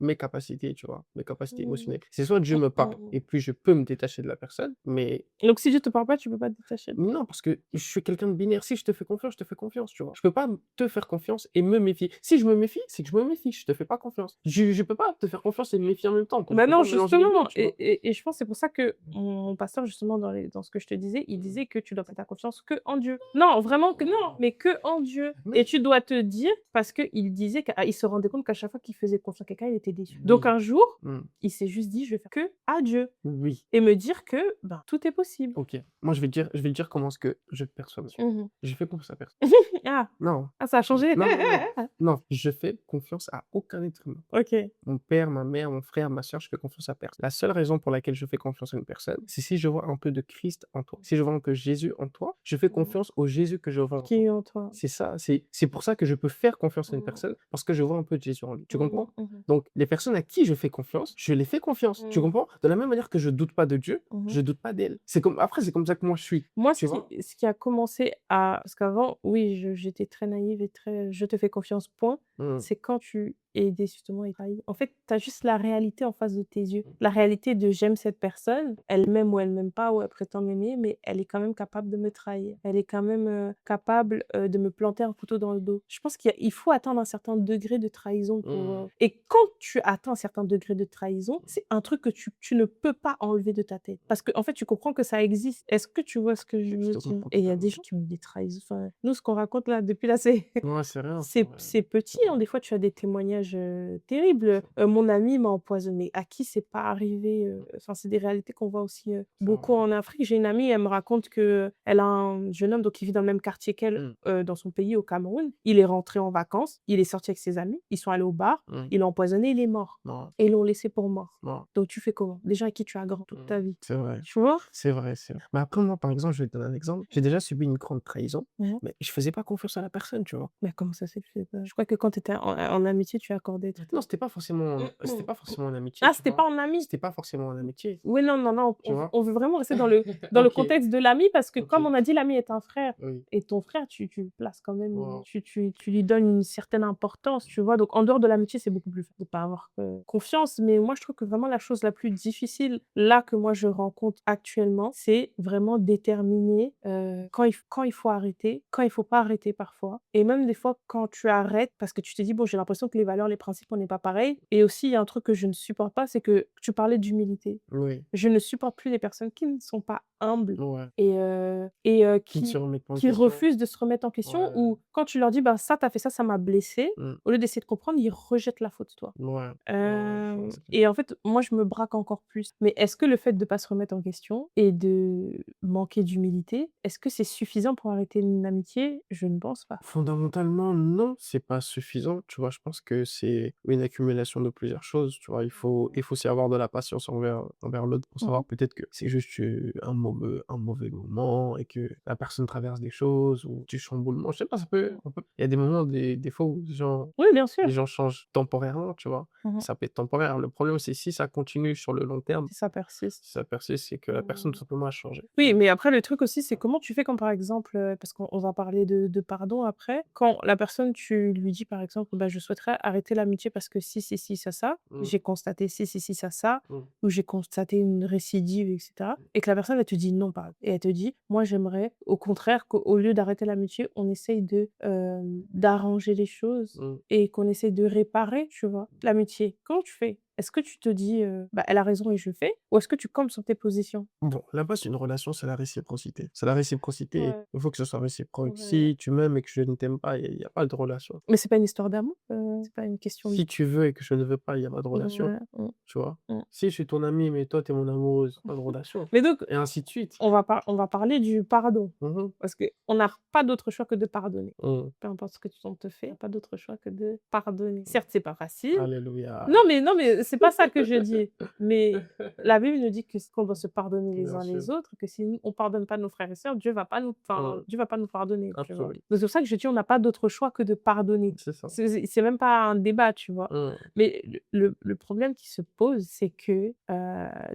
B: mes capacités, tu vois, mes capacités
A: Mmh.
B: émotionnelles. C'est soit Dieu
A: Mmh,
B: me
A: mmh
B: parle
A: mh.
B: et puis je peux me détacher de la personne, mais
A: Donc si Dieu te parle pas, tu peux pas te détacher de
B: non, parce que je suis quelqu'un de binaire. Si je te fais confiance, je te fais confiance, tu vois. Je peux pas te faire confiance et me méfier. Si je me méfie, c'est que je me méfie, je te fais pas confiance. Je peux pas te faire confiance et me méfier en même temps, quoi. Je
A: bah
B: peux
A: non,
B: pas mélanger les 2,
A: justement
B: tu vois.
A: et je pense que c'est pour ça que mon pasteur justement dans ce que je te disais, il
B: Mmh.
A: disait que tu dois faire ta confiance qu'en Dieu. Non, vraiment que non, mais qu'en Dieu et
B: Mais
A: tu dois te dire parce qu'il disait qu'il se rendait compte qu'à chaque fois qu'il faisait confiance à quelqu'un, il était déçu. Donc
B: oui.
A: un jour,
B: Mmh.
A: il s'est juste dit: «Je vais faire que à Dieu»
B: Oui.
A: et me dire que, ben, tout est possible.
B: OK. Moi, je vais te dire comment est-ce que je perçois Dieu.
A: Mmh mh.
B: Je fais confiance à personne.
A: Ah!
B: Non.
A: Ah, ça a changé?
B: Non, non, non. Non, je fais confiance à aucun être humain.
A: OK.
B: Mon père, ma mère, mon frère, ma sœur, je fais confiance à personne. La seule raison pour laquelle je fais confiance à une personne, c'est si je vois un peu de Christ en toi. Si je vois un peu Jésus en toi, je fais
A: Mmh.
B: confiance au Jésus que je vois en
A: Qui
B: toi.
A: est en toi.
B: C'est ça, c'est pour ça que je peux faire confiance à une
A: Mmh.
B: personne, parce que je vois un peu de Jésus en lui. Tu
A: Mmh mh.
B: comprends?
A: Mmh mh.
B: Donc les personnes à qui je fais confiance, je les fais confiance. Tu
A: Mmh.
B: comprends? De la même manière que je doute pas de Dieu,
A: Mmh mh.
B: je doute pas d'elle. C'est comme après, c'est comme ça que moi je suis.
A: Moi,
B: Tu vois?
A: ce qui a commencé à parce qu'avant, oui, j'étais très naïve et très: «Je te fais confiance, point».
B: Mmh.
A: C'est quand tu es déçu justement et trahi. En fait, tu as juste la réalité en face de tes yeux. La réalité de: «J'aime cette personne, elle m'aime ou elle m'aime pas ou elle prétend m'aimer, mais elle est quand même capable de me trahir. Elle est quand même, capable, de me planter un couteau dans le dos». Je pense il faut atteindre un certain degré de trahison pour,
B: Mmh.
A: et quand tu atteins un certain degré de trahison, c'est un truc que tu ne peux pas enlever de ta tête. Parce qu'en fait, tu comprends que ça existe. Est-ce que tu vois ce que je
B: Je
A: veux
B: te
A: dire?
B: comprends
A: Et il y a des
B: totalement.
A: gens qui me des trahisons, enfin, nous, ce qu'on raconte là, depuis là, c'est
B: Ouais, c'est rien, c'est
A: c'est
B: vrai.
A: c'est petit, hein, des fois tu as des témoignages, terribles. Mon ami m'a empoisonnée. À qui c'est pas arrivé, enfin c'est des réalités qu'on voit aussi,
B: C'est vrai.
A: beaucoup en Afrique. J'ai une amie, elle me raconte que elle a un jeune homme donc qui vit dans le même quartier qu'elle,
B: Mmh.
A: dans son pays au Cameroun. Il est rentré en vacances, il est sorti avec ses amis, ils sont allés au bar,
B: Mmh.
A: il l'a empoisonné, il est mort
B: Non,
A: et ils l'ont laissé pour mort.
B: non.
A: Donc tu fais comment? Des gens avec qui tu as grandi toute
B: Mmh.
A: ta vie,
B: C'est vrai.
A: tu vois?
B: C'est vrai, c'est vrai. Mais après, moi, par exemple, je vais te donner un exemple. J'ai déjà subi une grande trahison,
A: Mmh.
B: mais je faisais pas confiance à la personne, tu vois?
A: Mais comment ça se fait que tu fais pas? Je crois que quand tu t'étais en amitié, tu accordais tout.
B: Non, c'était pas forcément en amitié,
A: Ah,
B: tu
A: c'était
B: vois?
A: pas en ami?
B: C'était pas forcément en amitié,
A: Oui, non, non, non,
B: tu vois?
A: on veut vraiment rester dans le
B: OK,
A: contexte de l'ami parce que comme
B: OK,
A: on a dit, l'ami est un frère
B: oui,
A: et ton frère, tu le places quand même,
B: wow,
A: tu lui donnes une certaine importance, tu vois? Donc en dehors de l'amitié, c'est beaucoup plus de pas avoir, confiance, mais moi, je trouve que vraiment la chose la plus difficile, là, que moi je rencontre actuellement, c'est vraiment déterminer, quand il faut arrêter, quand il faut pas arrêter parfois et même des fois quand tu arrêtes parce que tu te dis: «Bon, j'ai l'impression que les valeurs, les principes, on n'est pas pareil» et aussi il y a un truc que je ne supporte pas, c'est que tu parlais d'humilité.
B: oui,
A: Je ne supporte plus les personnes qui ne sont pas humbles
B: ouais,
A: et
B: qui ne se remettent pas en
A: qui
B: question.
A: refusent de se remettre en question
B: Ouais,
A: ou quand tu leur dis: «Ben, ça, tu as fait ça m'a blessé»,
B: mmh,
A: au lieu d'essayer de comprendre, ils rejettent la faute sur toi.
B: ouais, ouais, ouais, je vois ce que
A: Et en fait, moi, je me braque encore plus. Mais est-ce que le fait de pas se remettre en question et de manquer d'humilité, est-ce que c'est suffisant pour arrêter une amitié? Je ne pense pas.
B: fondamentalement, non, c'est pas suffisant, tu vois? Je pense que c'est une accumulation de plusieurs choses, tu vois? Il faut aussi avoir de la patience envers l'autre pour
A: Mmh.
B: savoir peut-être que c'est juste, un mauvais moment et que la personne traverse des choses ou du chamboulement. Je sais pas, il y a des moments, des fois où
A: Oui, bien sûr.
B: les gens changent temporairement, tu vois?
A: Mmh.
B: Ça peut être temporaire. Le problème, c'est si ça continue sur le long terme,
A: Si ça persiste.
B: si ça persiste, c'est que la personne tout simplement a changé.
A: Oui, mais après le truc aussi, c'est comment tu fais quand par exemple, parce qu'on va parler de pardon après, quand la personne tu lui dis par exemple: «Bah, je souhaiterais arrêter l'amitié parce que si, ça,
B: Mmh,
A: j'ai constaté si, ça,
B: mmh,
A: ou j'ai constaté une récidive et cetera» et que la personne elle te dit: «Non» pas et elle te dit: «Moi j'aimerais au contraire qu'au lieu d'arrêter l'amitié, on essaye d'arranger les choses
B: mmh.
A: et qu'on essaye de réparer», tu vois? L'amitié. Comment tu fais? Est-ce que tu te dis, «Bah, elle a raison et je fais» ou est-ce que tu campes sur tes positions?
B: Bon, la base d'une relation, c'est la réciprocité. C'est la réciprocité,
A: Ouais.
B: il faut que ce soit réciproque.
A: Ouais.
B: Si tu m'aimes et que je ne t'aime pas, il y a pas de relation.
A: Mais c'est pas une histoire d'amour? C'est pas une question de
B: Si tu veux et que je ne veux pas, il y a pas de relation,
A: ouais,
B: tu vois?
A: mmh.
B: Si je suis ton ami, mais toi, tu es mon amoureuse, pas de relation
A: Mais donc,
B: et ainsi de suite.
A: on va parler du pardon,
B: Mmh mh.
A: parce qu'on n'a pas d'autre choix que de pardonner.
B: Mmh.
A: Peu importe ce que on te fait, tu pas d'autre choix que de pardonner. Certes, c'est pas facile.
B: Alléluia.
A: Non, mais c'est pas ça que je dis. Mais la Bible nous dit qu'on doit se pardonner les
B: Bien
A: uns
B: sûr.
A: les autres, que si nous on pardonne pas nos frères et sœurs,
B: Mmh.
A: Dieu va pas nous pardonner, tu vois?
B: Absolument.
A: Donc c'est pour ça que je dis on n'a pas d'autre choix que de pardonner.
B: C'est ça.
A: C'est même pas un débat, tu vois?
B: Mmh.
A: Mais le problème qui se pose, c'est que,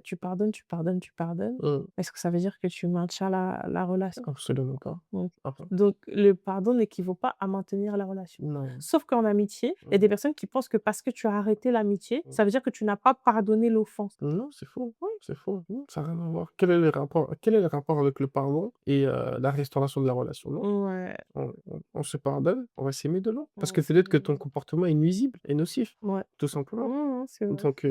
A: tu pardonnes, tu pardonnes, tu pardonnes.
B: Mmh.
A: Est-ce que ça veut dire que tu maintiens la relation?
B: Absolument pas.
A: Donc
B: Enfin,
A: donc le pardon n'équivaut pas à maintenir la relation.
B: non.
A: Sauf qu'en amitié, il y a
B: Mmh.
A: des personnes qui pensent que parce que tu as arrêté l'amitié,
B: Mmh.
A: ça veut dire que tu n'as pas pardonné l'offense.
B: Non, c'est faux. Oui, c'est faux. Non, ça a rien à voir. Quel est le rapport avec le pardon et la restauration de la relation? Non.
A: Ouais,
B: On se pardonne, on va s'aimer de loin. Parce
A: ouais,
B: que
A: c'est
B: peut-être que ton comportement est nuisible et nocif,
A: ouais.
B: tout simplement.
A: C'est vrai.
B: Donc,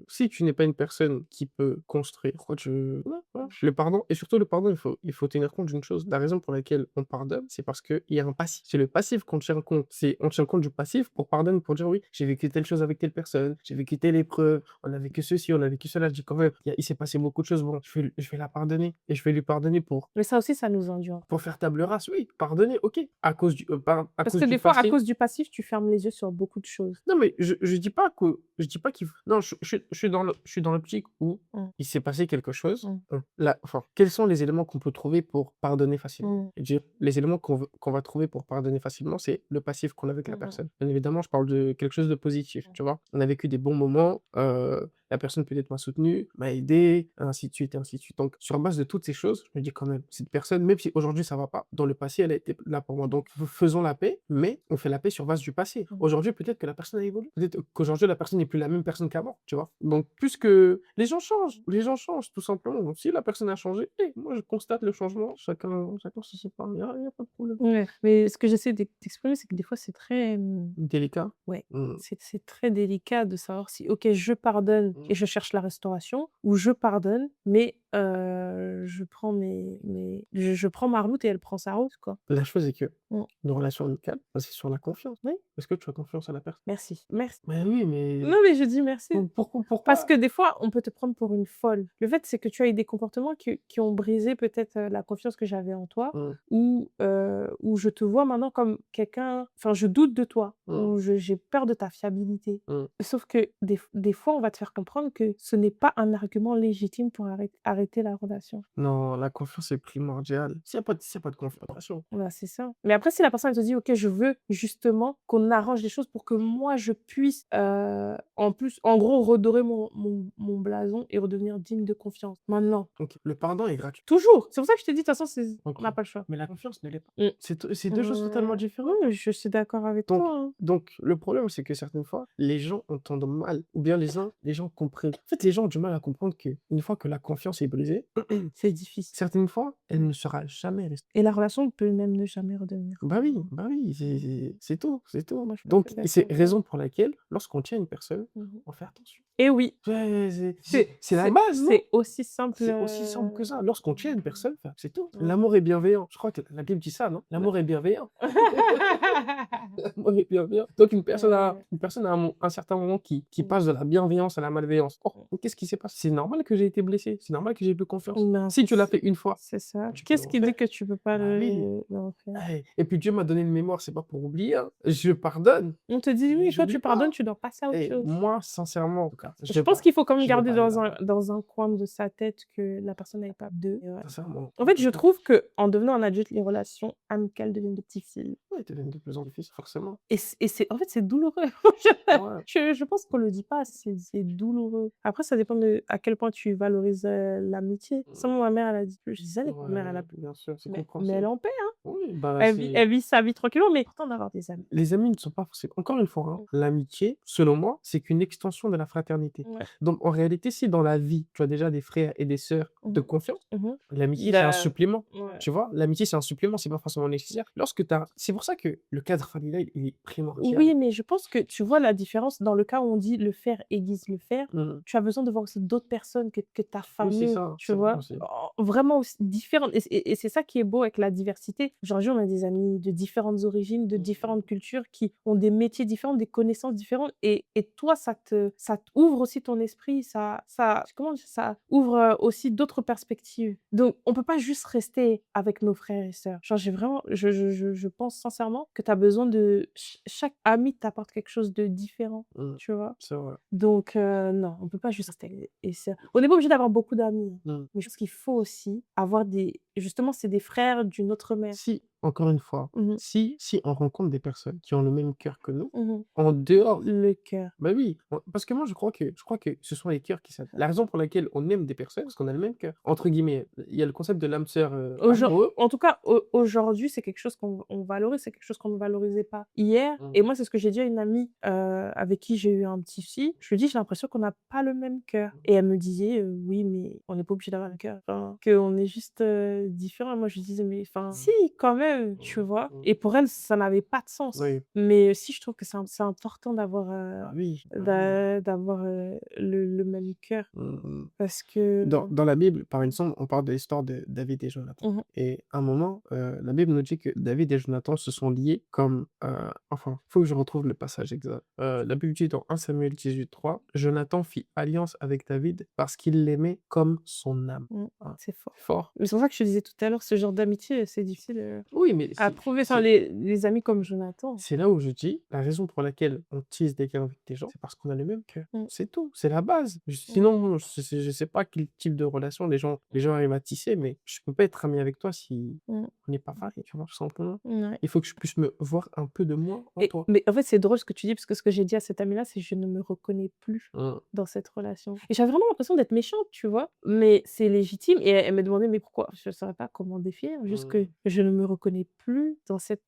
B: si tu n'es pas une personne qui peut construire, pourquoi tu ouais, voilà. Le pardon et surtout le pardon, il faut tenir compte d'une chose. La raison pour laquelle on pardonne, c'est parce qu'il y a un passif. C'est le passif qu'on tient compte. On tient compte du passif pour pardonner, pour dire: «Oui, j'ai vécu telle chose avec telle personne, j'ai vécu telle épreuve, on a vécu ceci, on a vécu cela». Je dis: «Quand même, il s'est passé beaucoup de choses. Bon, je vais la pardonner et je vais lui pardonner pour
A: Mais ça aussi, ça nous endure.
B: faire table rase». Oui, pardonner, OK. À
A: Parce
B: cause
A: que
B: du
A: des fois, à
B: passé.
A: cause du passif, tu fermes les yeux sur beaucoup de choses.
B: Non, mais je dis pas qu'il faut non, je suis dans l'optique où
A: Mmh,
B: il s'est passé quelque chose,
A: mmh,
B: quels sont les éléments qu'on peut trouver pour pardonner facilement?
A: mmh,
B: Et dire les éléments qu'on va trouver pour pardonner facilement, c'est le passif qu'on a avec la
A: mmh mh,
B: personne. Bien évidemment, je parle de quelque chose de positif,
A: mmh.
B: tu vois? On a vécu des bons moments, la personne peut-être m'a soutenu, m'a aidé, ainsi de suite et ainsi de suite. Donc sur base de toutes ces choses, je me dis quand même, cette personne, même si aujourd'hui ça va pas, dans le passé, elle a été là pour moi. Donc faisons la paix, mais on fait la paix sur base du passé.
A: Mmh.
B: Aujourd'hui, peut-être que la personne a évolué. Peut-être qu'aujourd'hui, la personne n'est plus la même personne qu'avant, tu vois? Donc puisque les gens changent tout simplement. Donc si la personne a changé, moi je constate le changement, chacun se sépare, il y a pas de problème.
A: Ouais, mais ce que j'essaie d'exprimer, c'est que des fois, c'est très,
B: Délicat?
A: ouais,
B: Mmh.
A: c'est très délicat de savoir si, OK, je pardonne
B: Mmh.
A: et je cherche la restauration ou je pardonne, mais je prends ma route et elle prend sa route, quoi.
B: La chose est que
A: Mmh.
B: une relation amicale, bah, c'est sur la confiance.
A: Oui,
B: Est-ce que tu as confiance à la personne?
A: merci, merci.
B: Mais oui, mais
A: Non, mais je dis merci. Parce
B: pourquoi?
A: que des fois, on peut te prendre pour une folle. Le fait, c'est que tu as eu des comportements qui ont brisé peut-être, la confiance que j'avais en toi
B: Mmh.
A: ou où je te vois maintenant comme quelqu'un, enfin, je doute de toi,
B: Mmh.
A: ou j'ai peur de ta fiabilité.
B: Mmh.
A: Sauf que des fois, on va te faire comprendre que ce n'est pas un argument légitime pour arrêter la relation.
B: Non, la confiance est primordiale. S'il y a pas de confiance, attention.
A: Voilà, c'est ça. Mais après, si la personne elle te dit: «OK, je veux justement qu'on arrange les choses pour que moi je puisse, en plus, en gros, redorer mon blason et redevenir digne de confiance». Maintenant,
B: OK. Le pardon est gratuit.
A: toujours! C'est pour ça que je t'ai dit, de toute façon, on
B: OK.
A: n'a pas le choix.
B: Mais la confiance ne l'est pas.
A: Mmh.
B: C'est 2 choses totalement différentes.
A: Ouais, je suis d'accord avec
B: Donc
A: toi, hein.
B: donc le problème, c'est que certaines fois, les gens entendent mal ou bien les gens comprennent. En fait, les gens ont du mal à comprendre qu'une fois que la confiance est brisée,
A: C'est difficile.
B: certaines fois, elle ne sera jamais restaurée.
A: Et la relation peut même ne jamais redevenir.
B: Bah oui, c'est tout, c'est tout.
A: Moi, je suis
B: Donc
A: d'accord avec
B: c'est
A: toi.
B: raison pour laquelle, lorsqu'on tient une personne,
A: Mmh.
B: on fait attention.
A: Et oui,
B: Ouais,
A: c'est
B: c'est la base, non?
A: c'est aussi simple,
B: C'est aussi simple que ça. Lorsqu'on tient une personne, enfin, c'est tout.
A: Mmh.
B: L'amour est bienveillant. Je crois que la Bible dit ça, non? L'amour est bienveillant. L'amour est bienveillant. Donc une personne a
A: Ouais.
B: une personne à un certain moment qui
A: Mmh.
B: passe de la bienveillance à la malveillance. Oh, qu'est-ce qui s'est passé? C'est normal que j'ai été blessé. C'est normal que j'ai plus confiance.
A: Ben,
B: Si tu l'as fait une fois,
A: c'est ça.
B: tu peux
A: Qu'est-ce
B: le
A: qui dit
B: refaire.
A: que tu peux pas
B: Bah oui.
A: le refaire?
B: Ouais. Et puis Dieu m'a donné une mémoire, c'est pas pour oublier, hein. Je pardonne,
A: On te dit:
B: mais
A: «Oui, toi tu
B: j'oublie
A: pardonnes,
B: pas.
A: tu dois passer à autre
B: Et
A: chose».
B: moi, sincèrement, en tout cas,
A: Je pense qu'il faut quand même
B: je vais
A: garder
B: pas aller là-bas.
A: dans un coin de sa tête que la personne n'est pas de. Et ouais.
B: Sincèrement.
A: En fait, je trouve qu'en devenant un adulte, les relations amicales deviennent de petits fils.
B: Ouais, ils deviennent de plus en plus difficiles, forcément.
A: Et c'est en fait, c'est douloureux.
B: Ouais.
A: Je pense qu'on le dit pas, c'est douloureux. Après, ça dépend de à quel point tu valorises, l'amitié. Ça, moi, ma mère, elle a dit plusieurs années que ma mère, elle a
B: Ouais, bien sûr, c'est
A: mais elle
B: compréhensible.
A: est en paix, hein.
B: Oui, bah,
A: Elle vit sa vie tranquillement, mais important d'avoir des amis.
B: les amis ne sont pas forcément encore une fois, hein, l'amitié, selon moi, c'est qu'une extension de la fraternité.
A: Ouais.
B: Donc en réalité, si dans la vie, tu as déjà des frères et des sœurs de
A: Mmh.
B: confiance,
A: Mmh.
B: l'amitié,
A: Il
B: c'est un
A: a
B: supplément.
A: Ouais.
B: Tu vois? L'amitié, c'est un supplément, c'est pas forcément nécessaire. C'est pour ça que le cadre familial, il est primordial.
A: Oui, mais je pense que tu vois la différence dans le cas où on dit: «Le fer aiguise le fer».
B: Mmh.
A: Tu as besoin de voir aussi d'autres personnes que ta
B: Oui, c'est
A: famille,
B: ça,
A: tu
B: c'est vrai
A: vois?
B: aussi.
A: Vraiment aussi différentes, et c'est ça qui est beau avec la diversité. Aujourd'hui, on a des amis de différentes origines, de différentes cultures, qui ont des métiers différents, des connaissances différentes, et toi, ça t'ouvre aussi ton esprit, comment dire? Ça ouvre, aussi d'autres perspectives. Donc on peut pas juste rester avec nos frères et sœurs. Genre j'ai vraiment je pense sincèrement que tu as besoin de chaque ami t'apporte quelque chose de différent,
B: Mmh.
A: tu vois?
B: C'est vrai.
A: Donc non, on peut pas juste rester avec et sœurs. On n'est pas obligé d'avoir beaucoup d'amis, hein,
B: Mmh.
A: mais je pense qu'il faut aussi avoir justement, c'est des frères d'une autre mère.
B: Si, encore une fois,
A: Mmh.
B: si on rencontre des personnes qui ont le même cœur que nous,
A: Mmh.
B: en dehors.
A: Le cœur.
B: Bah oui, parce que moi je crois que ce sont les cœurs qui s'aiment. La raison pour laquelle on aime des personnes, parce qu'on a le même cœur. Entre guillemets, il y a le concept de l'âme sœur, amoureux.
A: En tout cas, aujourd'hui, c'est quelque chose qu'on valorise, c'est quelque chose qu'on ne valorisait pas hier.
B: Mmh.
A: Et moi, c'est ce que j'ai dit à une amie, avec qui j'ai eu un petit souci. Je lui ai dit: «J'ai l'impression qu'on n'a pas le même cœur». Et elle me disait: «Oui, mais on n'est pas obligé d'avoir le cœur, enfin, qu'on est juste, différents». Moi, je lui disais: «Mais enfin, si, quand même», tu vois?
B: Mmh.
A: Et pour elle, ça n'avait pas de sens.
B: Oui.
A: Mais si, je trouve que c'est important d'avoir,
B: Ah oui.
A: d'avoir, le même cœur,
B: Mmh mh.
A: parce que
B: Dans la Bible, par exemple, on parle de l'histoire de David et Jonathan.
A: Mmh.
B: Et à un moment, la Bible nous dit que David et Jonathan se sont liés comme, enfin, faut que je retrouve le passage exact. La Bible dit dans 1 Samuel 18:3: «Jonathan fit alliance avec David parce qu'il l'aimait comme son âme». Ah,
A: C'est fort.
B: fort.
A: Mais c'est pour ça que je te disais tout à l'heure, ce genre d'amitié, c'est difficile,
B: Oui, mais
A: à trouver. Enfin, les amis comme Jonathan.
B: c'est là où je dis, la raison pour laquelle on tisse des liens avec des gens, c'est parce qu'on a le même cœur.
A: Mmh.
B: C'est tout, c'est la base. Sinon, je sais pas quel type de relation les gens arrivent à tisser, mais je peux pas être ami avec toi si
A: Mmh.
B: on n'est pas pareil, tu vois? Tout simplement.
A: Ouais.
B: Il faut que je puisse me voir un peu de moi en toi.
A: Mais en fait, c'est drôle ce que tu dis, parce que ce que j'ai dit à cette amie-là, c'est: «Je ne me reconnais plus
B: Mmh.
A: dans cette relation». Et j'avais vraiment l'impression d'être méchante, tu vois? Mais c'est légitime, et elle me demandait: «Mais pourquoi?» Je ne saurais pas comment définir, juste que je ne me reconnais plus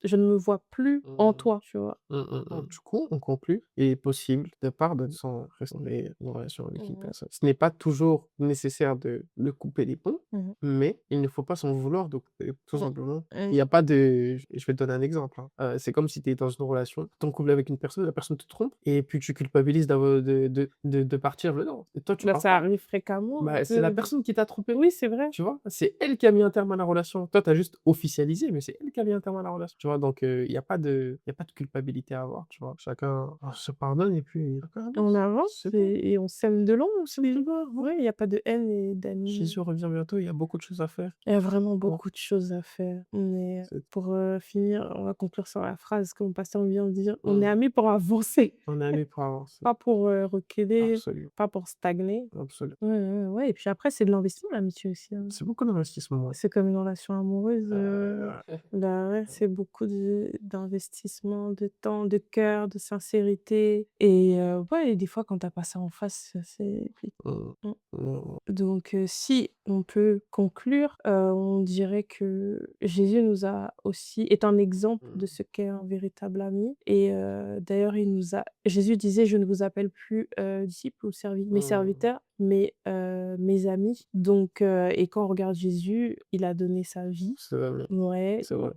A: je ne me vois plus en toi, tu vois?
B: Du coup, on conclut, il est possible de pardonner sans restaurer une relation avec une
A: Mmh.
B: personne. Ce n'est pas toujours nécessaire de couper les ponts,
A: Mmh.
B: mais il ne faut pas s'en vouloir de couper, tout
A: Mmh.
B: simplement. Il
A: Mmh.
B: n'y a pas de je vais te donner un exemple, hein. C'est comme si tu es dans une relation, tu es en couple avec une personne, la personne te trompe et puis tu culpabilises de partir dedans et toi tu
A: Bah,
B: pars
A: ça
B: pas.
A: arrive fréquemment,
B: Bah, c'est la personne qui t'a trompé.
A: oui, c'est vrai.
B: Tu vois? C'est elle qui a mis un terme à la relation. Toi, tu as juste officialisé, mais c'est elle qui a bien entamé la relation, tu vois? Donc, il y a pas de culpabilité à avoir, tu vois? Chacun se pardonne et puis chacun
A: On
B: avance.
A: avance
B: C'est bon.
A: et on sème de l'ombre aussi.
B: C'est bon, ouais.
A: Ouais, il y a pas de haine et d'amis.
B: Jésus revient bientôt, il y a beaucoup de choses à faire.
A: Il y a vraiment
B: Bon,
A: beaucoup de choses à faire. Mais
B: c'est
A: pour, finir, on va conclure sur la phrase que mon pasteur vient de dire: «On est
B: mmh,
A: amis pour avancer,
B: on est amis pour avancer.
A: pas pour, reculer,
B: Absolument,
A: pas pour stagner».
B: absolument.
A: Ouais, ouais, ouais et puis après c'est de l'investissement l'amitié aussi, hein.
B: C'est beaucoup d'investissement, ouais.
A: C'est comme une relation amoureuse,
B: Ouais.
A: bah, ouais, c'est beaucoup d'investissement, de temps, de cœur, de sincérité et ouais et des fois quand tu as pas ça en face, c'est
B: Mmh.
A: mmh.
B: Mmh.
A: Donc si on peut conclure, on dirait que Jésus nous a aussi est un exemple de
B: Mmh.
A: ce qu'est un véritable ami et d'ailleurs il nous a Jésus disait: «Je ne vous appelle plus, disciples ou mes
B: Mmh.
A: serviteurs, mais mes amis». Donc et quand on regarde Jésus, il a donné sa vie.
B: C'est vrai,
A: Ouais,
B: c'est vrai.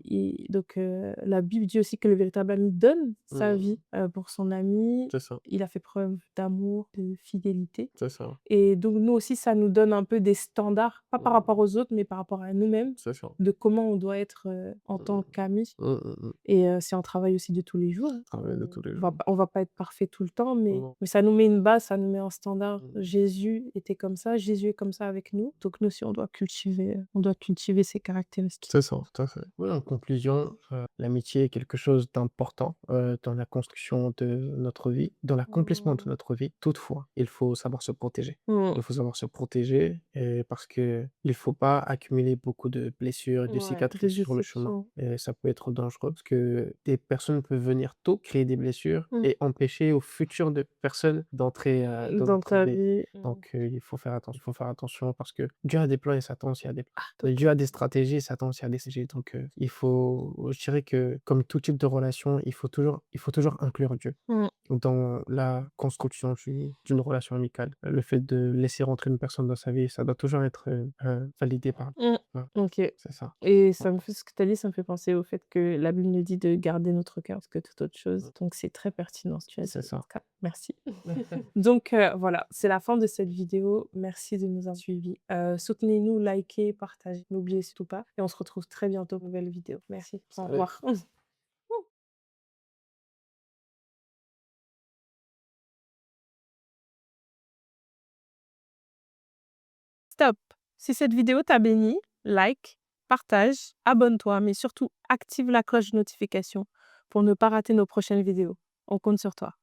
A: donc la Bible dit aussi que le véritable ami donne sa
B: Mmh.
A: vie, pour son ami.
B: C'est ça,
A: Il a fait preuve d'amour, de fidélité.
B: c'est ça.
A: Et donc nous aussi, ça nous donne un peu des standards, pas par rapport
B: Mmh.
A: aux autres, mais par rapport à nous-mêmes,
B: C'est ça.
A: de comment on doit être, en tant
B: Mmh.
A: qu'amis
B: Mmh.
A: et c'est un travail aussi de tous les jours, hein.
B: Travail de tous les
A: On va
B: jours.
A: pas on va pas être parfait tout le temps,
B: Non.
A: mais ça nous met une base, ça nous met un standard.
B: Mmh.
A: Jésus était comme ça, Jésus est comme ça avec nous, donc nous aussi on doit cultiver ces caractéristiques.
B: C'est ça, tout à fait. Ouais, en conclusion, l'amitié est quelque chose d'important, dans la construction de notre vie, dans l'accomplissement de notre vie. Toutefois, il faut savoir se protéger.
A: Mmh.
B: Il faut savoir se protéger parce que il faut pas accumuler beaucoup de blessures et de
A: Ouais, des
B: cicatrices sur le chemin
A: déceptions.
B: et ça peut être dangereux parce que des personnes peuvent venir tôt, créer des blessures
A: Mmh.
B: et empêcher aux futures de personnes d'entrer, dans
A: Dans
B: notre
A: ta
B: vie.
A: vie.
B: Donc, il faut faire attention parce que Dieu a des plans et Satan aussi a des plans.
A: Total.
B: Dieu a des stratégies et Satan aussi a des stratégies. Donc, il faut je dirais que comme tout type de relation, il faut toujours inclure Dieu
A: Mmh.
B: dans la construction d'une relation amicale. Le fait de laisser rentrer une personne dans sa vie, ça doit toujours être, validé par
A: Mmh.
B: ouais,
A: OK.
B: c'est ça.
A: Et
B: Ouais,
A: ce que tu as dit, ça me fait penser au fait que la Bible nous dit de garder notre cœur plus que toute autre chose.
B: mmh,
A: Donc c'est très pertinent ce que tu as dit.
B: c'est
A: En
B: ça.
A: tout cas, merci. Donc voilà, c'est la fin de cette vidéo. Merci de nous avoir suivis. Soutenez-nous, likez, partagez. N'oubliez surtout pas et on se retrouve très bientôt pour une nouvelle vidéo. Merci. Au
B: Salut.
A: revoir. Stop. Si cette vidéo t'a béni, like, partage, abonne-toi, mais surtout active la cloche de notification pour ne pas rater nos prochaines vidéos. On compte sur toi.